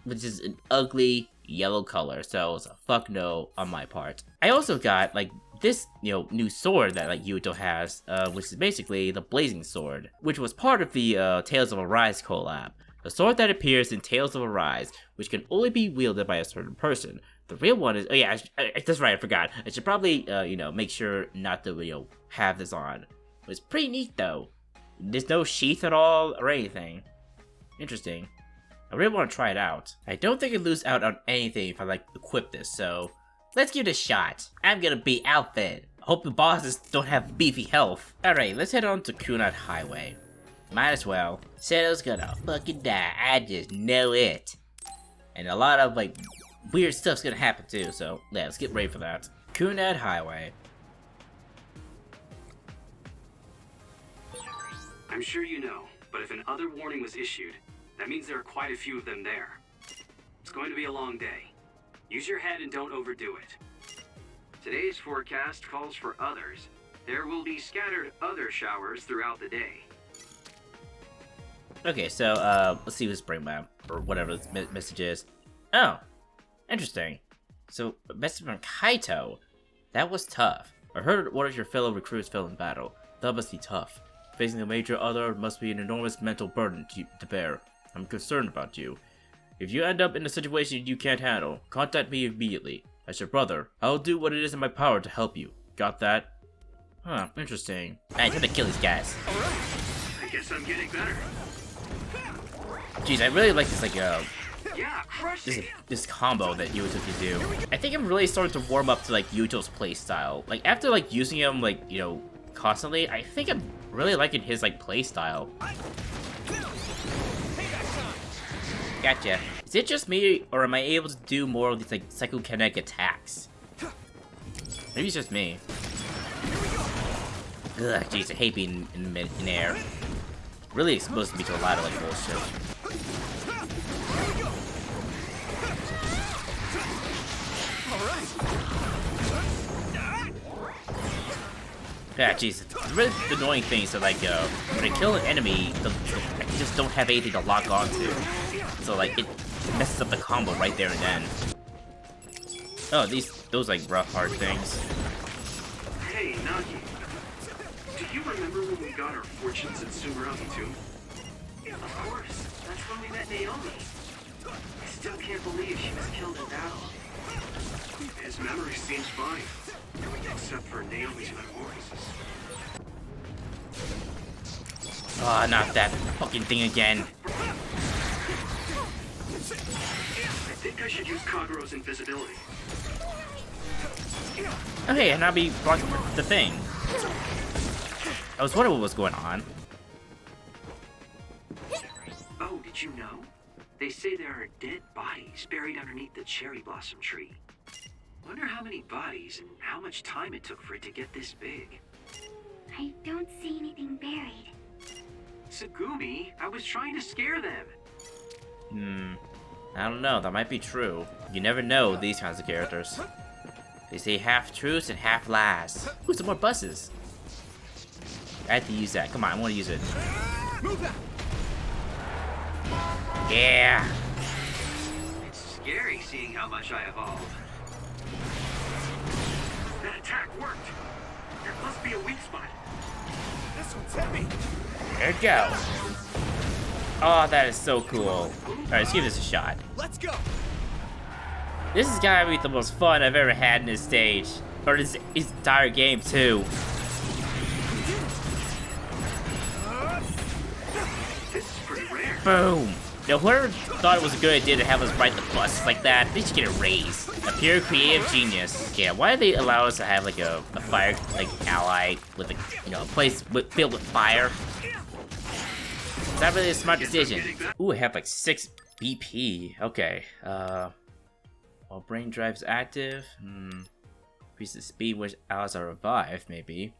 [SPEAKER 3] which is an ugly yellow color, so it's a fuck no on my part. I also got like this new sword that like Yuito has, which is basically the blazing sword, which was part of the Tales of Arise collab. The sword that appears in Tales of Arise, which can only be wielded by a certain person. The real one is, oh yeah, that's right, I forgot. I should probably, make sure not to, have this on. It's pretty neat though. There's no sheath at all or anything. Interesting. I really want to try it out. I don't think I lose out on anything if I like equip this, so let's give it a shot. I'm gonna be outfit. Hope the bosses don't have beefy health. Alright, let's head on to Kunai Highway. Might as well. Seto's gonna fucking die, I just know it. And a lot of like weird stuff's gonna happen too, so yeah, let's get ready for that. Kunai Highway.
[SPEAKER 11] I'm sure you know, but if an other warning was issued, that means there are quite a few of them there. It's going to be a long day. Use your head and don't overdo it.
[SPEAKER 6] Today's forecast calls for others. There will be scattered other showers throughout the day.
[SPEAKER 3] Okay, so let's see what spring map or whatever this message is. Oh, interesting. So a message from Kaito. That was tough. I heard one of your fellow recruits fell in battle. That must be tough. Facing a major other must be an enormous mental burden to bear. I'm concerned about you. If you end up in a situation you can't handle, contact me immediately. As your brother, I'll do what it is in my power to help you. Got that? Huh, interesting. Alright, time to kill these guys.
[SPEAKER 11] Alright, I guess I'm getting better.
[SPEAKER 3] Jeez, I really like this this combo that Yuito can do. I think I'm really starting to warm up to like Yuito's playstyle. Like after like using him constantly, I think I'm really liking his like playstyle. Gotcha. Is it just me, or am I able to do more of these like psychokinetic attacks? Maybe it's just me. Ugh, jeez, I hate being in air. Really exposed me to a lot of like bullshit. Yeah, jeez, the really annoying thing is that like when I kill an enemy, I just don't have anything to lock onto. So like it messes up the combo right there and then. Oh, those like rough hard things.
[SPEAKER 11] Hey, Nagi. Do you remember when we got our fortunes at Sumeragi too?
[SPEAKER 6] Of course. That's when we met Naomi. I still can't believe she was killed in battle.
[SPEAKER 11] His memory seems fine. Except for Naomi's metamorphosis.
[SPEAKER 3] Oh, not that fucking thing again.
[SPEAKER 11] I think I should use Kagero's invisibility.
[SPEAKER 3] Oh hey, Hanabi blocked the thing. I was wondering what was going on.
[SPEAKER 6] Oh, did you know? They say there are dead bodies buried underneath the cherry blossom tree. Wonder how many bodies and how much time it took for it to get this big.
[SPEAKER 9] I don't see anything buried.
[SPEAKER 6] Tsugumi, I was trying to scare them.
[SPEAKER 3] I don't know, that might be true. You never know these kinds of characters. They say half truths and half lies. Ooh, some more buses. I have to use that. Come on, I want to use it. Yeah.
[SPEAKER 6] It's scary seeing how much I evolved.
[SPEAKER 11] That attack worked. There must be a weak spot.
[SPEAKER 10] This one's heavy.
[SPEAKER 3] There it goes. Oh, that is so cool. Alright, let's give this a shot.
[SPEAKER 10] Let's go.
[SPEAKER 3] This has gotta be the most fun I've ever had in this stage. Or this entire game, too.
[SPEAKER 11] This is pretty rare.
[SPEAKER 3] Boom. Now, whoever thought it was a good idea to have us ride the bus like that, they should get a raise. A pure creative genius. Yeah, why did they allow us to have like a fire like ally with a a place filled with fire? Is that really a smart decision? Ooh, I have like 6 BP. Okay. While brain drive's active, increase the speed which allies are revived, maybe.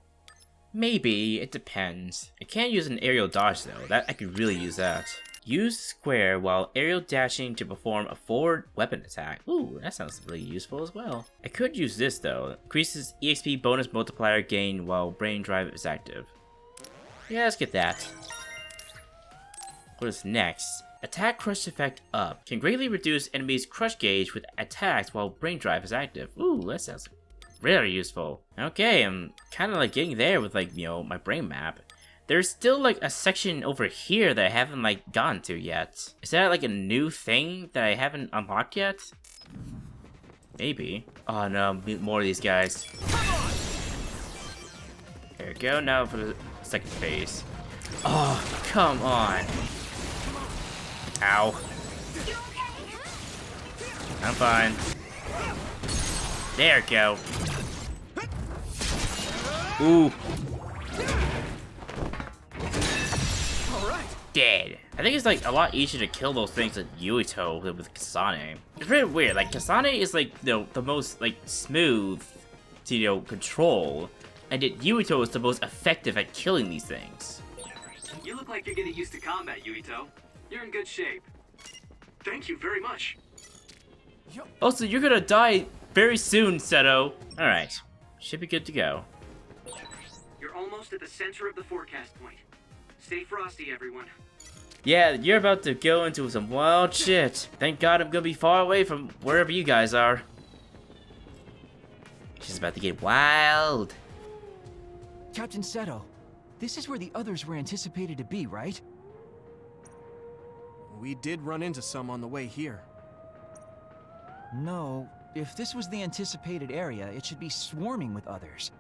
[SPEAKER 3] Maybe, it depends. I can't use an aerial dodge though, that I could really use that. Use square while aerial dashing to perform a forward weapon attack. Ooh, that sounds really useful as well. I could use this though. Increases EXP bonus multiplier gain while brain drive is active. Yeah, let's get that. What is next? Attack crush effect up. Can greatly reduce enemies' crush gauge with attacks while brain drive is active. Ooh, that sounds really useful. Okay, I'm kind of like getting there with like, my brain map. There's still like a section over here that I haven't like gotten to yet. Is that like a new thing that I haven't unlocked yet? Maybe. Oh no, more of these guys. There we go, now for the second phase. Oh, come on. Ow. I'm fine. There we go. Ooh. Dead. I think it's like a lot easier to kill those things with Yuito than with Kasane. It's really weird. Like Kasane is like the most like smooth to control, and yet Yuito is the most effective at killing these things.
[SPEAKER 11] You look like you're getting used to combat, Yuito. You're in good shape.
[SPEAKER 6] Thank you very much.
[SPEAKER 3] Also, you're gonna die very soon, Seto. Alright. Should be good to go.
[SPEAKER 6] You're almost at the center of the forecast point. Stay frosty, everyone.
[SPEAKER 3] Yeah, you're about to go into some wild shit. Thank God I'm gonna be far away from wherever you guys are. She's about to get wild.
[SPEAKER 12] Captain Seto, this is where the others were anticipated to be, right?
[SPEAKER 13] We did run into some on the way here.
[SPEAKER 12] No, if this was the anticipated area, it should be swarming with others.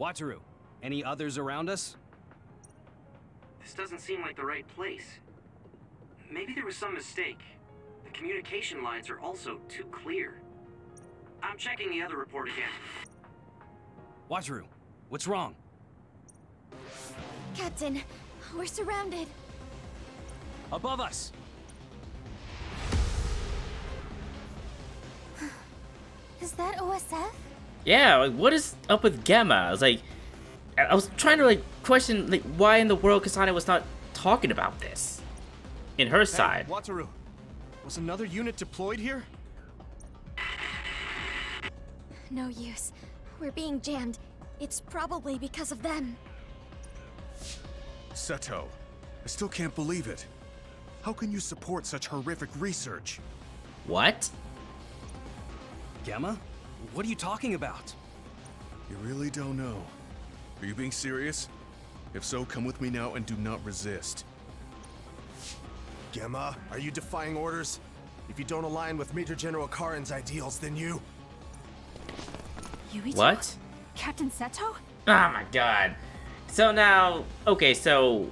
[SPEAKER 14] Wataru, any others around us?
[SPEAKER 6] This doesn't seem like the right place. Maybe there was some mistake. The communication lines are also too clear. I'm checking the other report again.
[SPEAKER 14] Wataru, what's wrong?
[SPEAKER 7] Captain, we're surrounded.
[SPEAKER 14] Above us!
[SPEAKER 7] Is that OSF?
[SPEAKER 3] Yeah, like what is up with Gemma? I was like, I was trying to like question like why in the world Kasane was not talking about this in her side.
[SPEAKER 13] Wataru, was another unit deployed here?
[SPEAKER 7] No use. We're being jammed. It's probably because of them.
[SPEAKER 10] Seto, I still can't believe it. How can you support such horrific research?
[SPEAKER 3] What?
[SPEAKER 14] Gemma? What are you talking about?
[SPEAKER 10] You really don't know. Are you being serious? If so, come with me now and do not resist.
[SPEAKER 13] Gemma, are you defying orders? If you don't align with Major General Karen's ideals, then you...
[SPEAKER 5] Yuito?
[SPEAKER 3] What?
[SPEAKER 5] Captain Seto?
[SPEAKER 3] Oh my god. So now, okay, so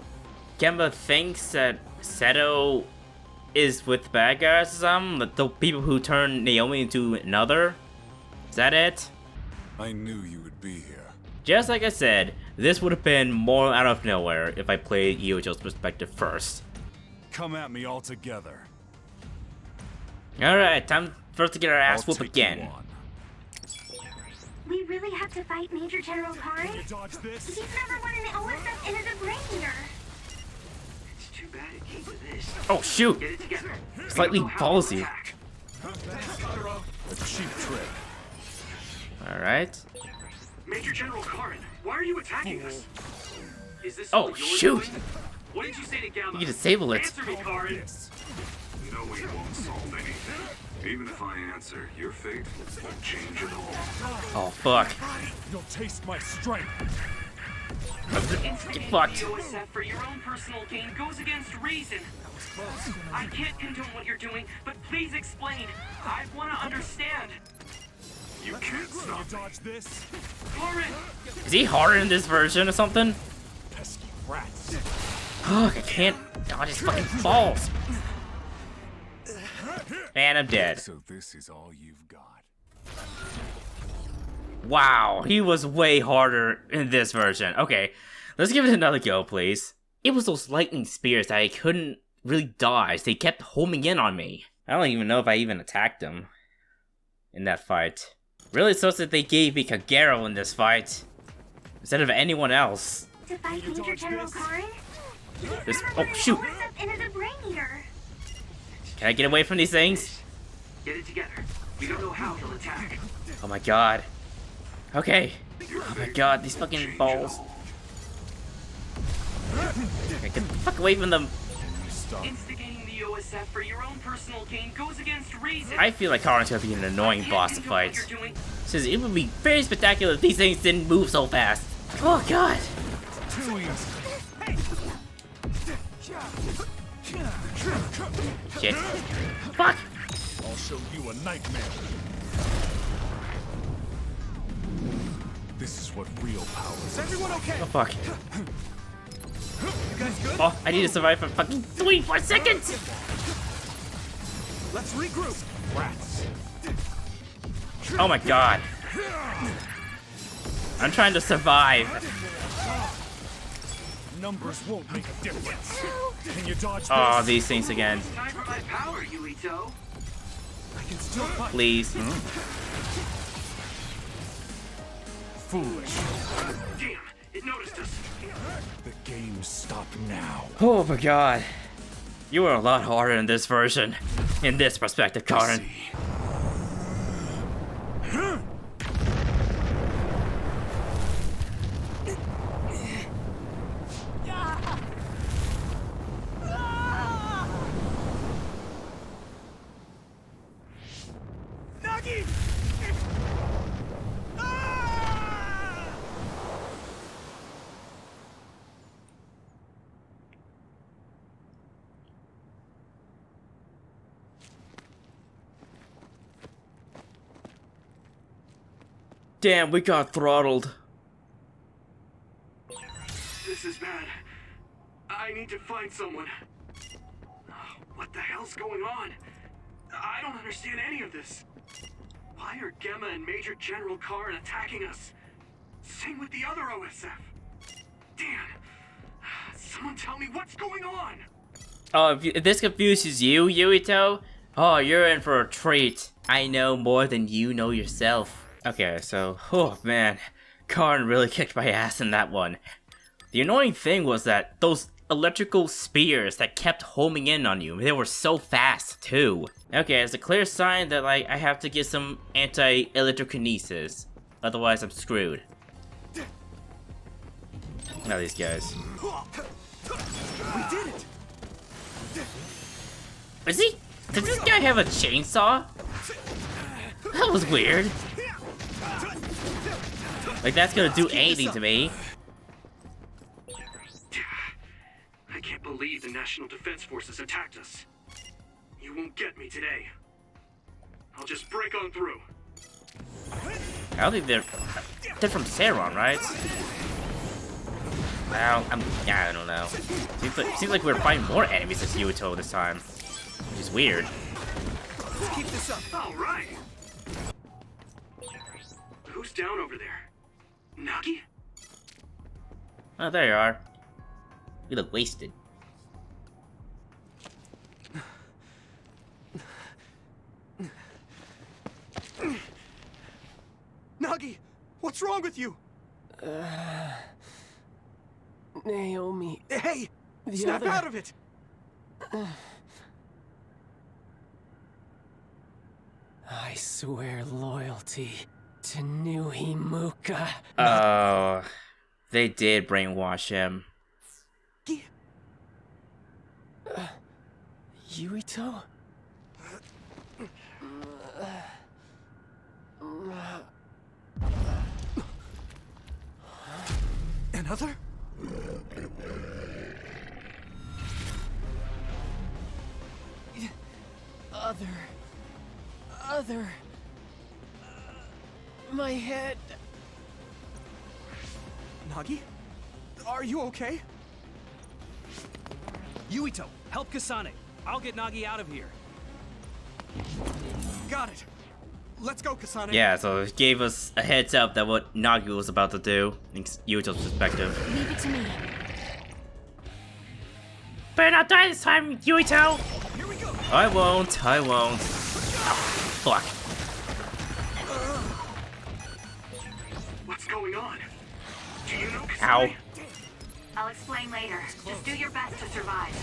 [SPEAKER 3] Gemma thinks that Seto is with bad guys or something? The people who turned Naomi into another? Is that it?
[SPEAKER 15] I knew you would be here.
[SPEAKER 3] Just like I said, this would have been more out of nowhere if I played Yuito's perspective first.
[SPEAKER 15] Come at me all together.
[SPEAKER 3] Alright, time for us to get our ass whooped again.
[SPEAKER 9] We really have to fight Major General Karen?
[SPEAKER 15] Can you dodge this?
[SPEAKER 9] He's number one in the OSF and is a brain eater.
[SPEAKER 6] It's too bad it came to this.
[SPEAKER 3] Oh shoot!
[SPEAKER 6] Get it together.
[SPEAKER 3] Slightly ballsy.
[SPEAKER 15] A cheap trick.
[SPEAKER 3] Alright.
[SPEAKER 6] Major General Karen, why are you attacking us? Is this
[SPEAKER 3] Oh
[SPEAKER 6] your
[SPEAKER 3] shoot!
[SPEAKER 6] doing? What did you say to Gamma?
[SPEAKER 3] You can disable it.
[SPEAKER 6] Answer me, Karen.
[SPEAKER 15] No, we won't solve anything. Even if I answer, your fate won't change at all.
[SPEAKER 3] Oh fuck.
[SPEAKER 15] You'll taste my strength.
[SPEAKER 3] Get fucked.
[SPEAKER 6] The OSF for your own personal gain goes against reason. I can't condone what you're doing, but please explain. I want to understand.
[SPEAKER 15] You can't stop dodge this.
[SPEAKER 6] Karen!
[SPEAKER 3] Is he harder in this version or something?
[SPEAKER 15] Pesky rats.
[SPEAKER 3] Oh, I can't dodge his fucking balls. And I'm dead.
[SPEAKER 15] So this is all you've got.
[SPEAKER 3] Wow, he was way harder in this version. Okay, let's give it another go, please. It was those lightning spears that I couldn't really dodge. They kept homing in on me. I don't even know if I even attacked them in that fight. Really sucks that they gave me Kagero in this fight instead of anyone else.
[SPEAKER 9] To fight Major General Karen?
[SPEAKER 3] This, oh shoot! Can I get away from these things?
[SPEAKER 6] Get it together. We don't know how he'll attack.
[SPEAKER 3] Oh my god. Okay. Oh my god, these fucking balls. Okay, get the fuck away from them.
[SPEAKER 11] Instigating the OSF for your own personal gain goes against reason.
[SPEAKER 3] I feel like Karen's gonna be an annoying boss to fight. Says it would be very spectacular if these things didn't move so fast. Oh god. Shit. Fuck!
[SPEAKER 15] I'll show you a nightmare. This is what real power is.
[SPEAKER 13] Everyone okay?
[SPEAKER 3] Oh fuck.
[SPEAKER 13] You guys good?
[SPEAKER 3] Oh, I need to survive for fucking 3-4 seconds!
[SPEAKER 13] Let's regroup.
[SPEAKER 15] Rats.
[SPEAKER 3] Oh my god. I'm trying to survive.
[SPEAKER 15] Numbers won't make a difference. Can you dodge this?
[SPEAKER 3] Oh, these things again.
[SPEAKER 6] Time for my power, Yuito.
[SPEAKER 13] I can still fight.
[SPEAKER 3] Please.
[SPEAKER 15] Foolish.
[SPEAKER 6] Damn, it noticed us.
[SPEAKER 15] The game stopped now.
[SPEAKER 3] Oh my god. You were a lot harder in this version. In this perspective, Karen. Damn, we got throttled.
[SPEAKER 6] This is bad. I need to find someone. What the hell's going on? I don't understand any of this. Why are Gemma and Major General Karen attacking us? Same with the other OSF. Damn. Someone tell me what's going on.
[SPEAKER 3] Oh, if this confuses you, Yuito, oh, you're in for a treat. I know more than you know yourself. Okay, so, oh man, Karen really kicked my ass in that one. The annoying thing was that those electrical spears that kept homing in on you, they were so fast too. Okay, it's a clear sign that like I have to get some anti-electrokinesis, otherwise I'm screwed. Now these guys.
[SPEAKER 13] We did it.
[SPEAKER 3] Is he? Does this guy have a chainsaw? That was weird. Like that's gonna do anything to me.
[SPEAKER 6] I can't believe the National Defense Forces attacked us. You won't get me today. I'll just break on through.
[SPEAKER 3] I don't think they're from Seiron, right? Well, I don't know. Seems like we're fighting more enemies as Yuito this time, which is weird.
[SPEAKER 13] Let's keep this up.
[SPEAKER 6] All right. Who's down over there? Nagi?
[SPEAKER 3] Oh, there you are. You look wasted.
[SPEAKER 13] Nagi, what's wrong with you?
[SPEAKER 16] Naomi.
[SPEAKER 13] Hey, snap out of it.
[SPEAKER 16] I swear loyalty to Nui Muka.
[SPEAKER 3] Oh, they did brainwash him.
[SPEAKER 16] Yuito?
[SPEAKER 13] Another?
[SPEAKER 16] Other. My head.
[SPEAKER 13] Nagi? Are you okay?
[SPEAKER 14] Yuito, help Kasane. I'll get Nagi out of here.
[SPEAKER 13] Got it. Let's go, Kasane.
[SPEAKER 3] Yeah, so it gave us a heads up that what Nagi was about to do in Yuito's perspective.
[SPEAKER 5] Leave it to me.
[SPEAKER 2] Better not die this time, Yuito!
[SPEAKER 3] I won't. Ow, fuck.
[SPEAKER 6] What's going on? Do you know Kasane?
[SPEAKER 3] Ow.
[SPEAKER 9] I'll explain later. Just do your best to survive.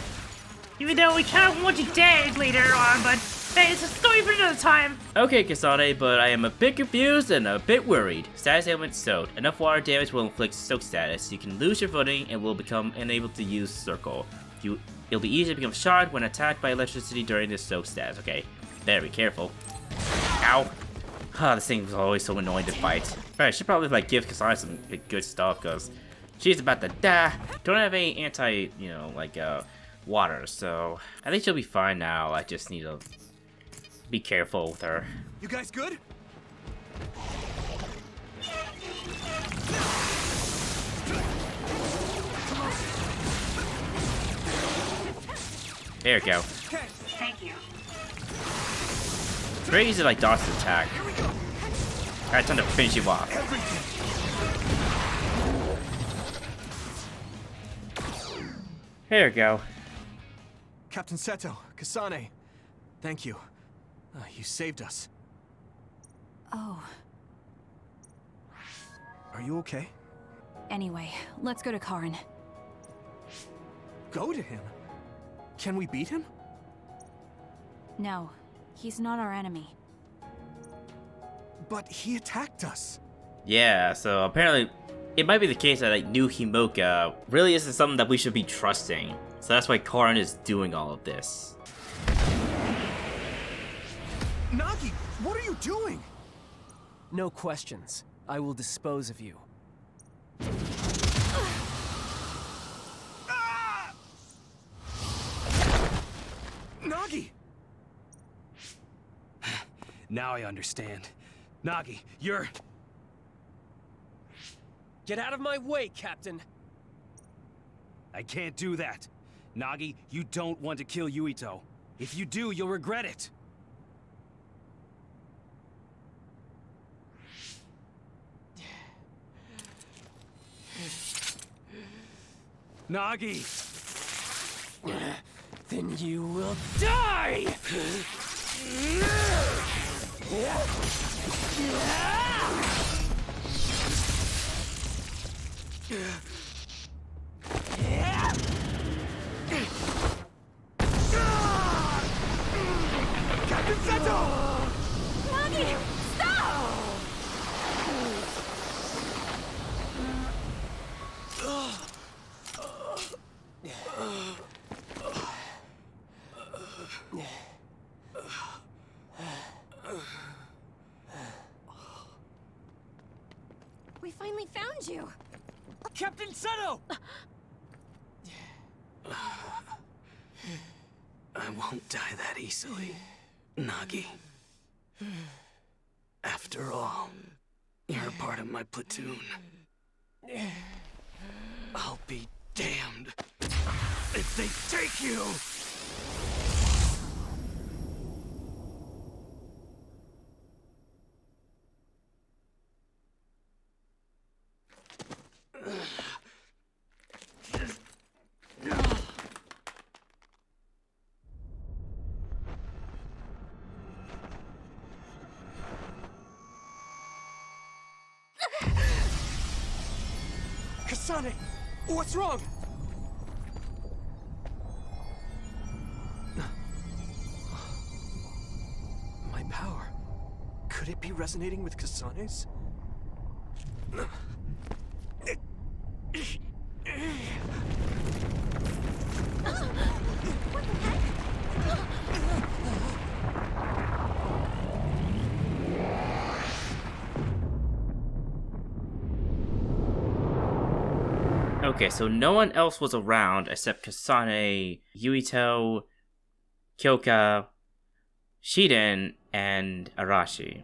[SPEAKER 2] Even though we kind of want you dead later on, but hey, it's a story for another time.
[SPEAKER 3] Okay, Kasane, but I am a bit confused and a bit worried. Status ailment soaked. Enough water damage will inflict soak status. You can lose your footing and will become unable to use circle. It'll be easy to become shot when attacked by electricity during this soak status. Okay, better be careful. Ow. This thing was always so annoying to fight. Alright, I should probably like give Kasane some good stuff because she's about to die. Don't have any anti, water, so I think she'll be fine now. I just need to be careful with her.
[SPEAKER 13] You guys good?
[SPEAKER 3] There we go.
[SPEAKER 9] Thank you.
[SPEAKER 3] It's very easy to like dodge the attack. Alright, time to finish you off. There we go.
[SPEAKER 13] Captain Seto, Kasane, thank you. You saved us.
[SPEAKER 5] Oh.
[SPEAKER 13] Are you okay?
[SPEAKER 5] Anyway, let's go to Karen.
[SPEAKER 13] Go to him? Can we beat him?
[SPEAKER 5] No, he's not our enemy.
[SPEAKER 13] But he attacked us.
[SPEAKER 3] Yeah, so apparently it might be the case that like new Himoka really isn't something that we should be trusting. So that's why Karen is doing all of this.
[SPEAKER 13] Nagi, what are you doing?
[SPEAKER 16] No questions. I will dispose of you.
[SPEAKER 13] Nagi!
[SPEAKER 14] Now I understand. Nagi, you're...
[SPEAKER 16] Get out of my way, Captain!
[SPEAKER 14] I can't do that. Nagi, you don't want to kill Yuito. If you do, you'll regret it. Nagi!
[SPEAKER 16] Then you will die!
[SPEAKER 13] Captain Seto!
[SPEAKER 5] Nagi, stop!
[SPEAKER 7] We finally found you.
[SPEAKER 16] Captain Seto!
[SPEAKER 11] I won't die that easily, Nagi. After all, you're a part of my platoon. I'll be damned if they take you!
[SPEAKER 13] Kasane, what's wrong? My power. Could it be resonating with Kasane's?
[SPEAKER 3] Okay, so no one else was around except Kasane, Yuito, Kyoka, Shiden, and Arashi.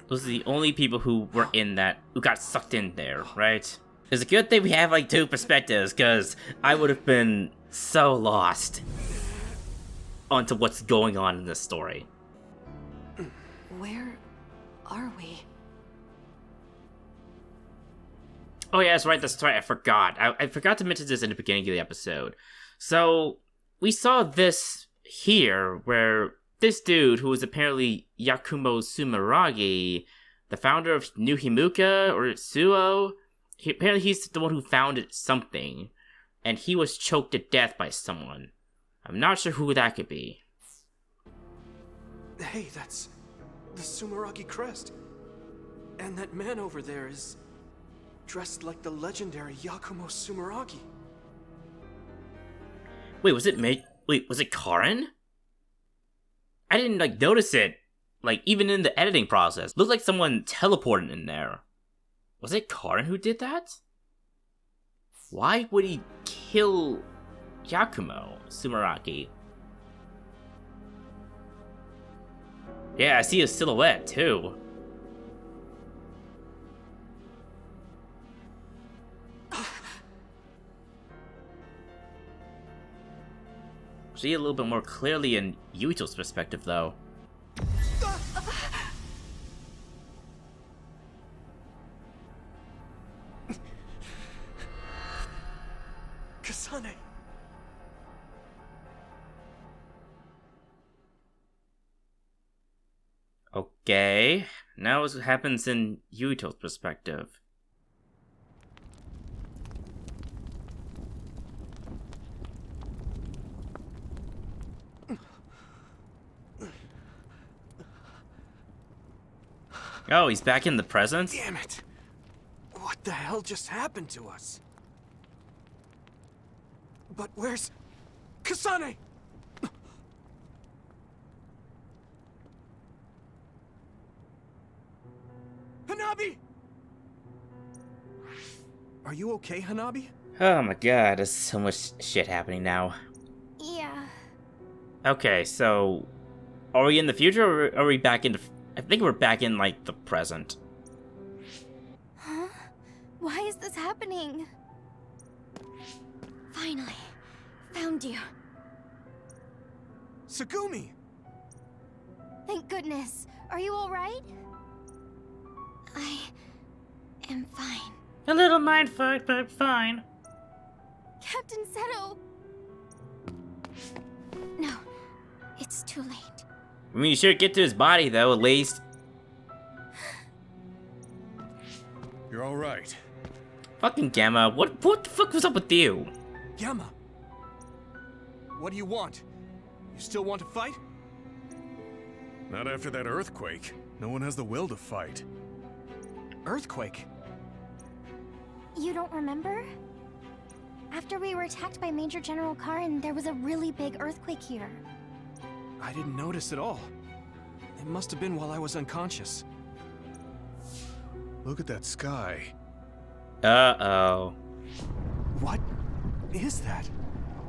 [SPEAKER 3] Those are the only people who were in that, who got sucked in there, right? It's a good thing we have like two perspectives, because I would have been so lost onto what's going on in this story.
[SPEAKER 16] Where are we?
[SPEAKER 3] Oh yeah, that's right, I forgot. I forgot to mention this in the beginning of the episode. So, we saw this here, where this dude, who was apparently Yakumo Sumeragi, the founder of New Himuka, or Suo, apparently he's the one who founded something, and he was choked to death by someone. I'm not sure who that could be.
[SPEAKER 13] Hey, that's the Sumeragi crest. And that man over there is dressed like the legendary Yakumo Sumeragi.
[SPEAKER 3] Wait, was it Karen? I didn't, notice it, even in the editing process. Looked like someone teleported in there. Was it Karen who did that? Why would he kill Yakumo Sumeragi? Yeah, I see a silhouette, too. See a little bit more clearly in Yuito's perspective, though.
[SPEAKER 13] Kasane!
[SPEAKER 3] Okay, now what happens in Yuito's perspective? Oh, he's back in the present?
[SPEAKER 13] Damn it! What the hell just happened to us? But where's Kasane? Hanabi! Are you okay, Hanabi?
[SPEAKER 3] Oh my god, there's so much shit happening now.
[SPEAKER 7] Yeah.
[SPEAKER 3] Okay, so... Are we in the future, or are we back in the... I think we're back in, the present.
[SPEAKER 7] Huh? Why is this happening? Finally. Found you.
[SPEAKER 13] Tsugumi!
[SPEAKER 7] Thank goodness. Are you alright? I am fine.
[SPEAKER 2] A little mindfuck, but fine.
[SPEAKER 7] Captain Seto! No, it's too late.
[SPEAKER 3] I mean, you should get to his body, though, at least.
[SPEAKER 10] You're alright.
[SPEAKER 3] Fucking Gamma, what the fuck was up with you?
[SPEAKER 13] Gamma! What do you want? You still want to fight?
[SPEAKER 10] Not after that earthquake. No one has the will to fight.
[SPEAKER 13] Earthquake?
[SPEAKER 7] You don't remember? After we were attacked by Major General Karen, there was a really big earthquake here.
[SPEAKER 13] I didn't notice at all. It must have been while I was unconscious.
[SPEAKER 10] Look at that sky.
[SPEAKER 3] Uh-oh.
[SPEAKER 13] What is that?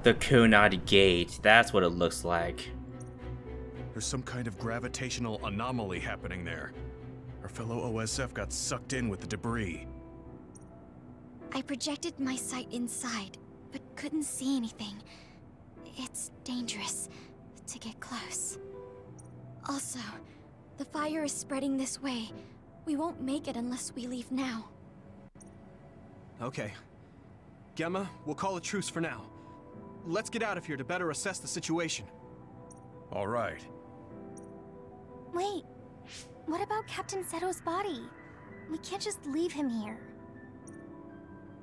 [SPEAKER 3] The Kunadi Gate, that's what it looks like.
[SPEAKER 10] There's some kind of gravitational anomaly happening there. Our fellow OSF got sucked in with the debris.
[SPEAKER 7] I projected my sight inside, but couldn't see anything. It's dangerous to get close. Also, the fire is spreading this way. We won't make it unless we leave now.
[SPEAKER 13] Okay. Gemma, we'll call a truce for now. Let's get out of here to better assess the situation.
[SPEAKER 10] All right.
[SPEAKER 7] Wait, what about Captain Seto's body? We can't just leave him here.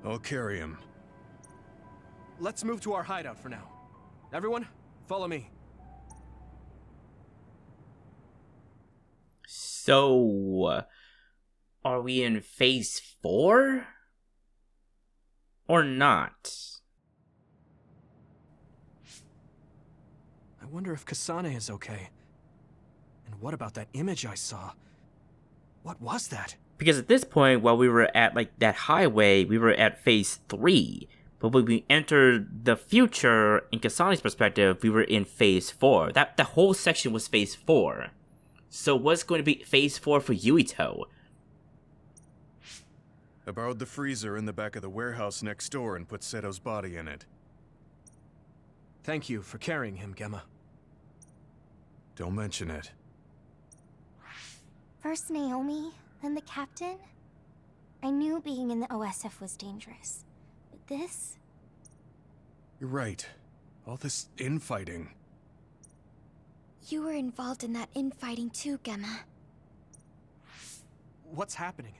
[SPEAKER 10] I'll carry him.
[SPEAKER 13] Let's move to our hideout for now. Everyone, follow me.
[SPEAKER 3] So, are we in phase 4? Or not?
[SPEAKER 13] I wonder if Kasane is okay. And what about that image I saw? What was that?
[SPEAKER 3] Because at this point, while we were at, that highway, we were at phase 3. But when we entered the future, in Kasane's perspective, we were in phase 4. The whole section was phase 4. So what's going to be phase 4 for Yuito?
[SPEAKER 10] I borrowed the freezer in the back of the warehouse next door and put Seto's body in it.
[SPEAKER 13] Thank you for carrying him, Gemma.
[SPEAKER 10] Don't mention it.
[SPEAKER 7] First Naomi, then the captain? I knew being in the OSF was dangerous. But this?
[SPEAKER 10] You're right. All this infighting.
[SPEAKER 7] You were involved in that infighting too, Gemma.
[SPEAKER 13] What's happening?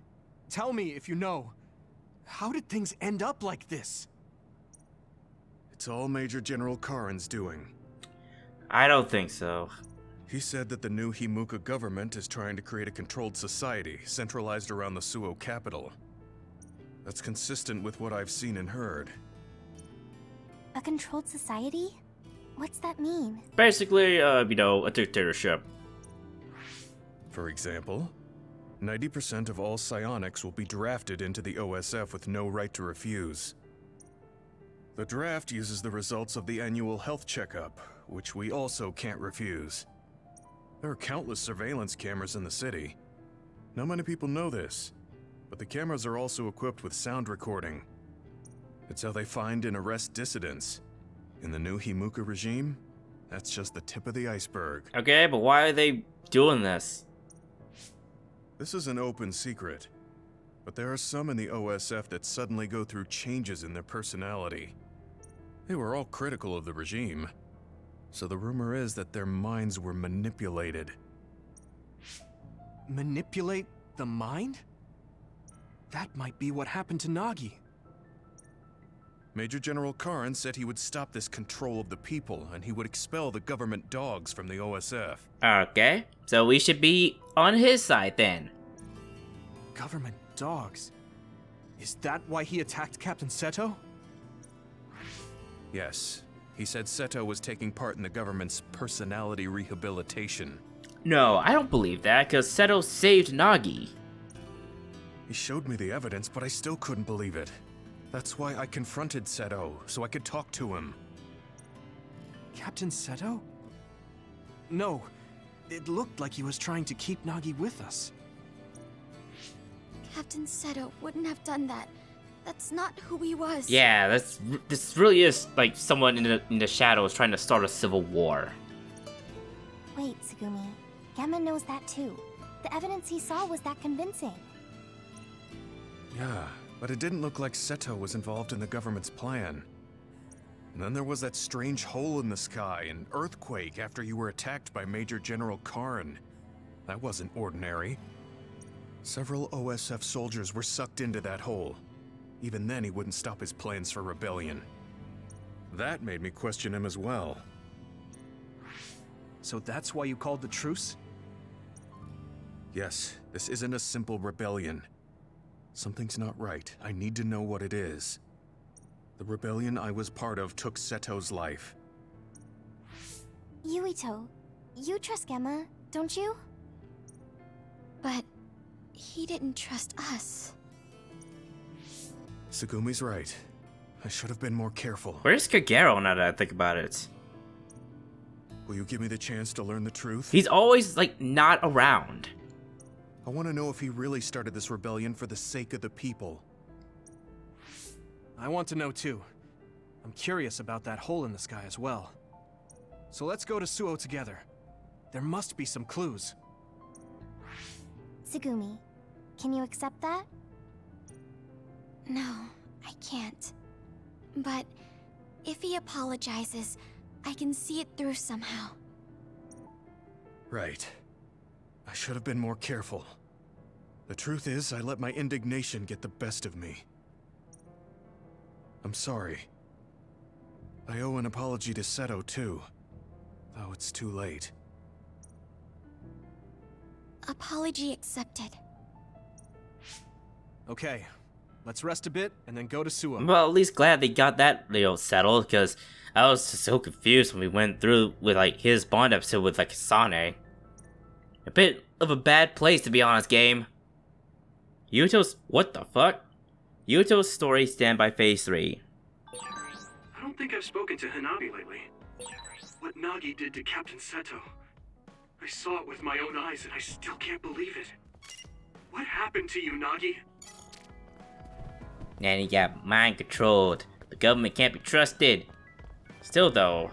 [SPEAKER 13] Tell me if you know. How did things end up like this?
[SPEAKER 10] It's all Major General Karen's doing.
[SPEAKER 3] I don't think so.
[SPEAKER 10] He said that the new Himuka government is trying to create a controlled society centralized around the Suo capital. That's consistent with what I've seen and heard.
[SPEAKER 7] A controlled society? What's that mean?
[SPEAKER 3] Basically, a dictatorship.
[SPEAKER 10] For example, 90% of all psionics will be drafted into the OSF with no right to refuse. The draft uses the results of the annual health checkup, which we also can't refuse. There are countless surveillance cameras in the city. Not many people know this, but the cameras are also equipped with sound recording. It's how they find and arrest dissidents. In the new Himuka regime, that's just the tip of the iceberg.
[SPEAKER 3] Okay, but why are they doing this?
[SPEAKER 10] This is an open secret, but there are some in the OSF that suddenly go through changes in their personality. They were all critical of the regime, so the rumor is that their minds were manipulated.
[SPEAKER 13] Manipulate the mind? That might be what happened to Nagi.
[SPEAKER 10] Major General Karen said he would stop this control of the people, and he would expel the government dogs from the OSF.
[SPEAKER 3] Okay, so we should be on his side then.
[SPEAKER 13] Government dogs? Is that why he attacked Captain Seto?
[SPEAKER 10] Yes. He said Seto was taking part in the government's personality rehabilitation.
[SPEAKER 3] No, I don't believe that, because Seto saved Nagi.
[SPEAKER 10] He showed me the evidence, but I still couldn't believe it. That's why I confronted Seto, so I could talk to him.
[SPEAKER 13] Captain Seto? No, it looked like he was trying to keep Nagi with us.
[SPEAKER 7] Captain Seto wouldn't have done that. That's not who he was.
[SPEAKER 3] Yeah, this really is like someone in the shadows trying to start a civil war.
[SPEAKER 7] Wait, Tsugumi. Gemma knows that too. The evidence he saw was that convincing.
[SPEAKER 10] Yeah, but it didn't look like Seto was involved in the government's plan. And then there was that strange hole in the sky, an earthquake after you were attacked by Major General Karen. That wasn't ordinary. Several OSF soldiers were sucked into that hole. Even then, he wouldn't stop his plans for rebellion. That made me question him as well.
[SPEAKER 13] So that's why you called the truce?
[SPEAKER 10] Yes, this isn't a simple rebellion. Something's not right. I need to know what it is. The rebellion I was part of took Seto's life.
[SPEAKER 7] Yuito, you trust Gemma, don't you? But he didn't trust us.
[SPEAKER 10] Tsugumi's right. I should have been more careful.
[SPEAKER 3] Where's Kagero now that I think about it?
[SPEAKER 10] Will you give me the chance to learn the truth?
[SPEAKER 3] He's always, like, not around.
[SPEAKER 10] I want to know if he really started this rebellion for the sake of the people.
[SPEAKER 13] I want to know too. I'm curious about that hole in the sky as well. So let's go to Suo together. There must be some clues.
[SPEAKER 7] Tsugumi, can you accept that? No, I can't. But if he apologizes, I can see it through somehow.
[SPEAKER 10] Right. I should have been more careful. The truth is, I let my indignation get the best of me. I'm sorry. I owe an apology to Seto, too. Though it's too late.
[SPEAKER 7] Apology accepted.
[SPEAKER 13] Okay, let's rest a bit and then go to Suo.
[SPEAKER 3] Well, at least glad they got that, settled, because I was just so confused when we went through with, like, his Bond episode with, like, Sane. A bit of a bad place, to be honest, game. Yuito's... what the fuck? Yuito's story stand by phase 3.
[SPEAKER 6] I don't think I've spoken to Hanabi lately. What Nagi did to Captain Seto. I saw it with my own eyes and I still can't believe it. What happened to you, Nagi?
[SPEAKER 3] And he got mind controlled. The government can't be trusted. Still though,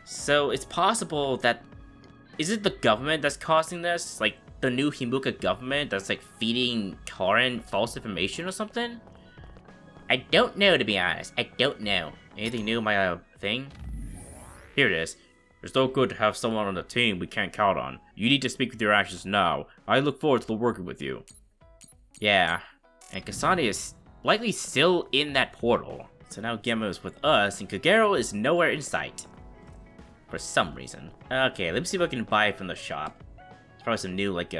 [SPEAKER 3] So it's possible that Is it the government that's causing this? Like, the new Himuka government that's like feeding Karen false information or something? I don't know, to be honest. I don't know. Anything new in my thing? Here it is. It's so good to have someone on the team we can't count on. You need to speak with your actions now. I look forward to working with you. Yeah. And Kasane is likely still in that portal. So now Gemma is with us and Kagero is nowhere in sight. For some reason. Okay, let me see if I can buy it from the shop. It's probably some new, like,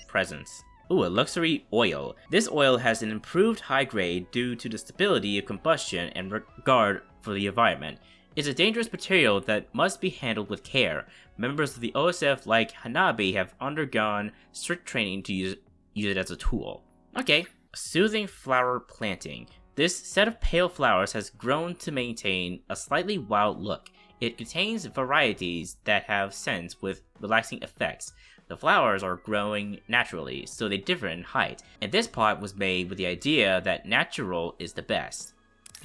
[SPEAKER 3] presents. Ooh, a luxury oil. This oil has an improved high grade due to the stability of combustion and regard for the environment. It's a dangerous material that must be handled with care. Members of the OSF like Hanabi have undergone strict training to use it as a tool. Okay. Soothing flower planting. This set of pale flowers has grown to maintain a slightly wild look. It contains varieties that have scents with relaxing effects. The flowers are growing naturally, so they differ in height, and this pot was made with the idea that natural is the best.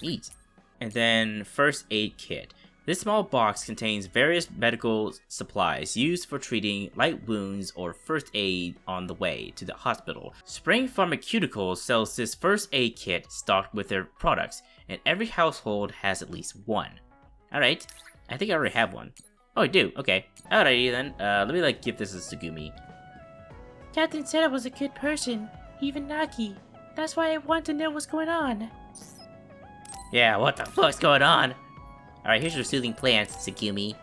[SPEAKER 3] Neat. And then, first aid kit. This small box contains various medical supplies used for treating light wounds or first aid on the way to the hospital. Spring Pharmaceuticals sells this first aid kit stocked with their products, and every household has at least one. Alright, I think I already have one. Oh, I do, okay. Alrighty then, let me give this to Tsugumi.
[SPEAKER 2] Captain said I was a good person, even Naki. That's why I want to know what's going on.
[SPEAKER 3] Yeah, what the fuck's going on? Alright, here's your soothing plants, Tsugumi.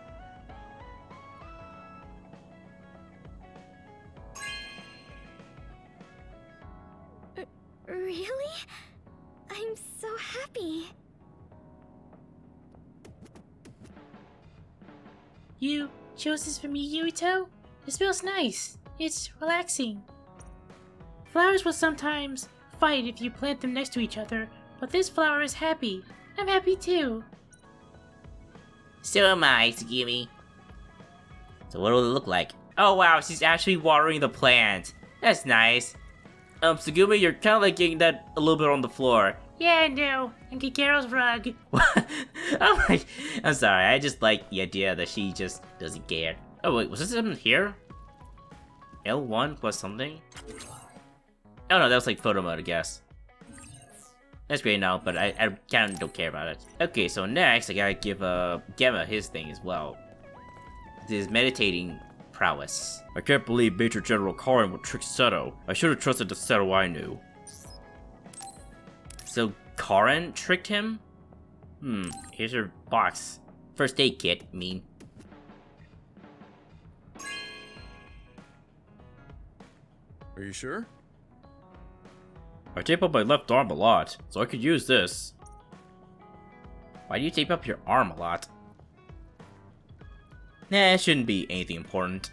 [SPEAKER 7] Really? I'm so happy.
[SPEAKER 2] You chose this for me, Yuito? It smells nice. It's relaxing. Flowers will sometimes fight if you plant them next to each other, but this flower is happy. I'm happy too.
[SPEAKER 3] So am I, Tsugumi. So what will it look like? Oh wow, she's actually watering the plant. That's nice. Tsugumi, you're kind of like getting that a little bit on the floor.
[SPEAKER 2] Yeah, I know. And Kagero's rug.
[SPEAKER 3] I'm sorry, I just like the idea that she just doesn't care. Oh wait, was this something here? L1 plus something? Oh no, that was like photo mode, I guess. That's great now, but I kind of don't care about it. Okay, so next I gotta give Gemma his thing as well. His meditating prowess. I can't believe Major General Karen would trick Seto. I should have trusted the Seto I knew. So Karen tricked him? Here's her box. First aid kit, I mean.
[SPEAKER 10] Are you sure?
[SPEAKER 3] I tape up my left arm a lot, so I could use this. Why do you tape up your arm a lot? Nah, it shouldn't be anything important.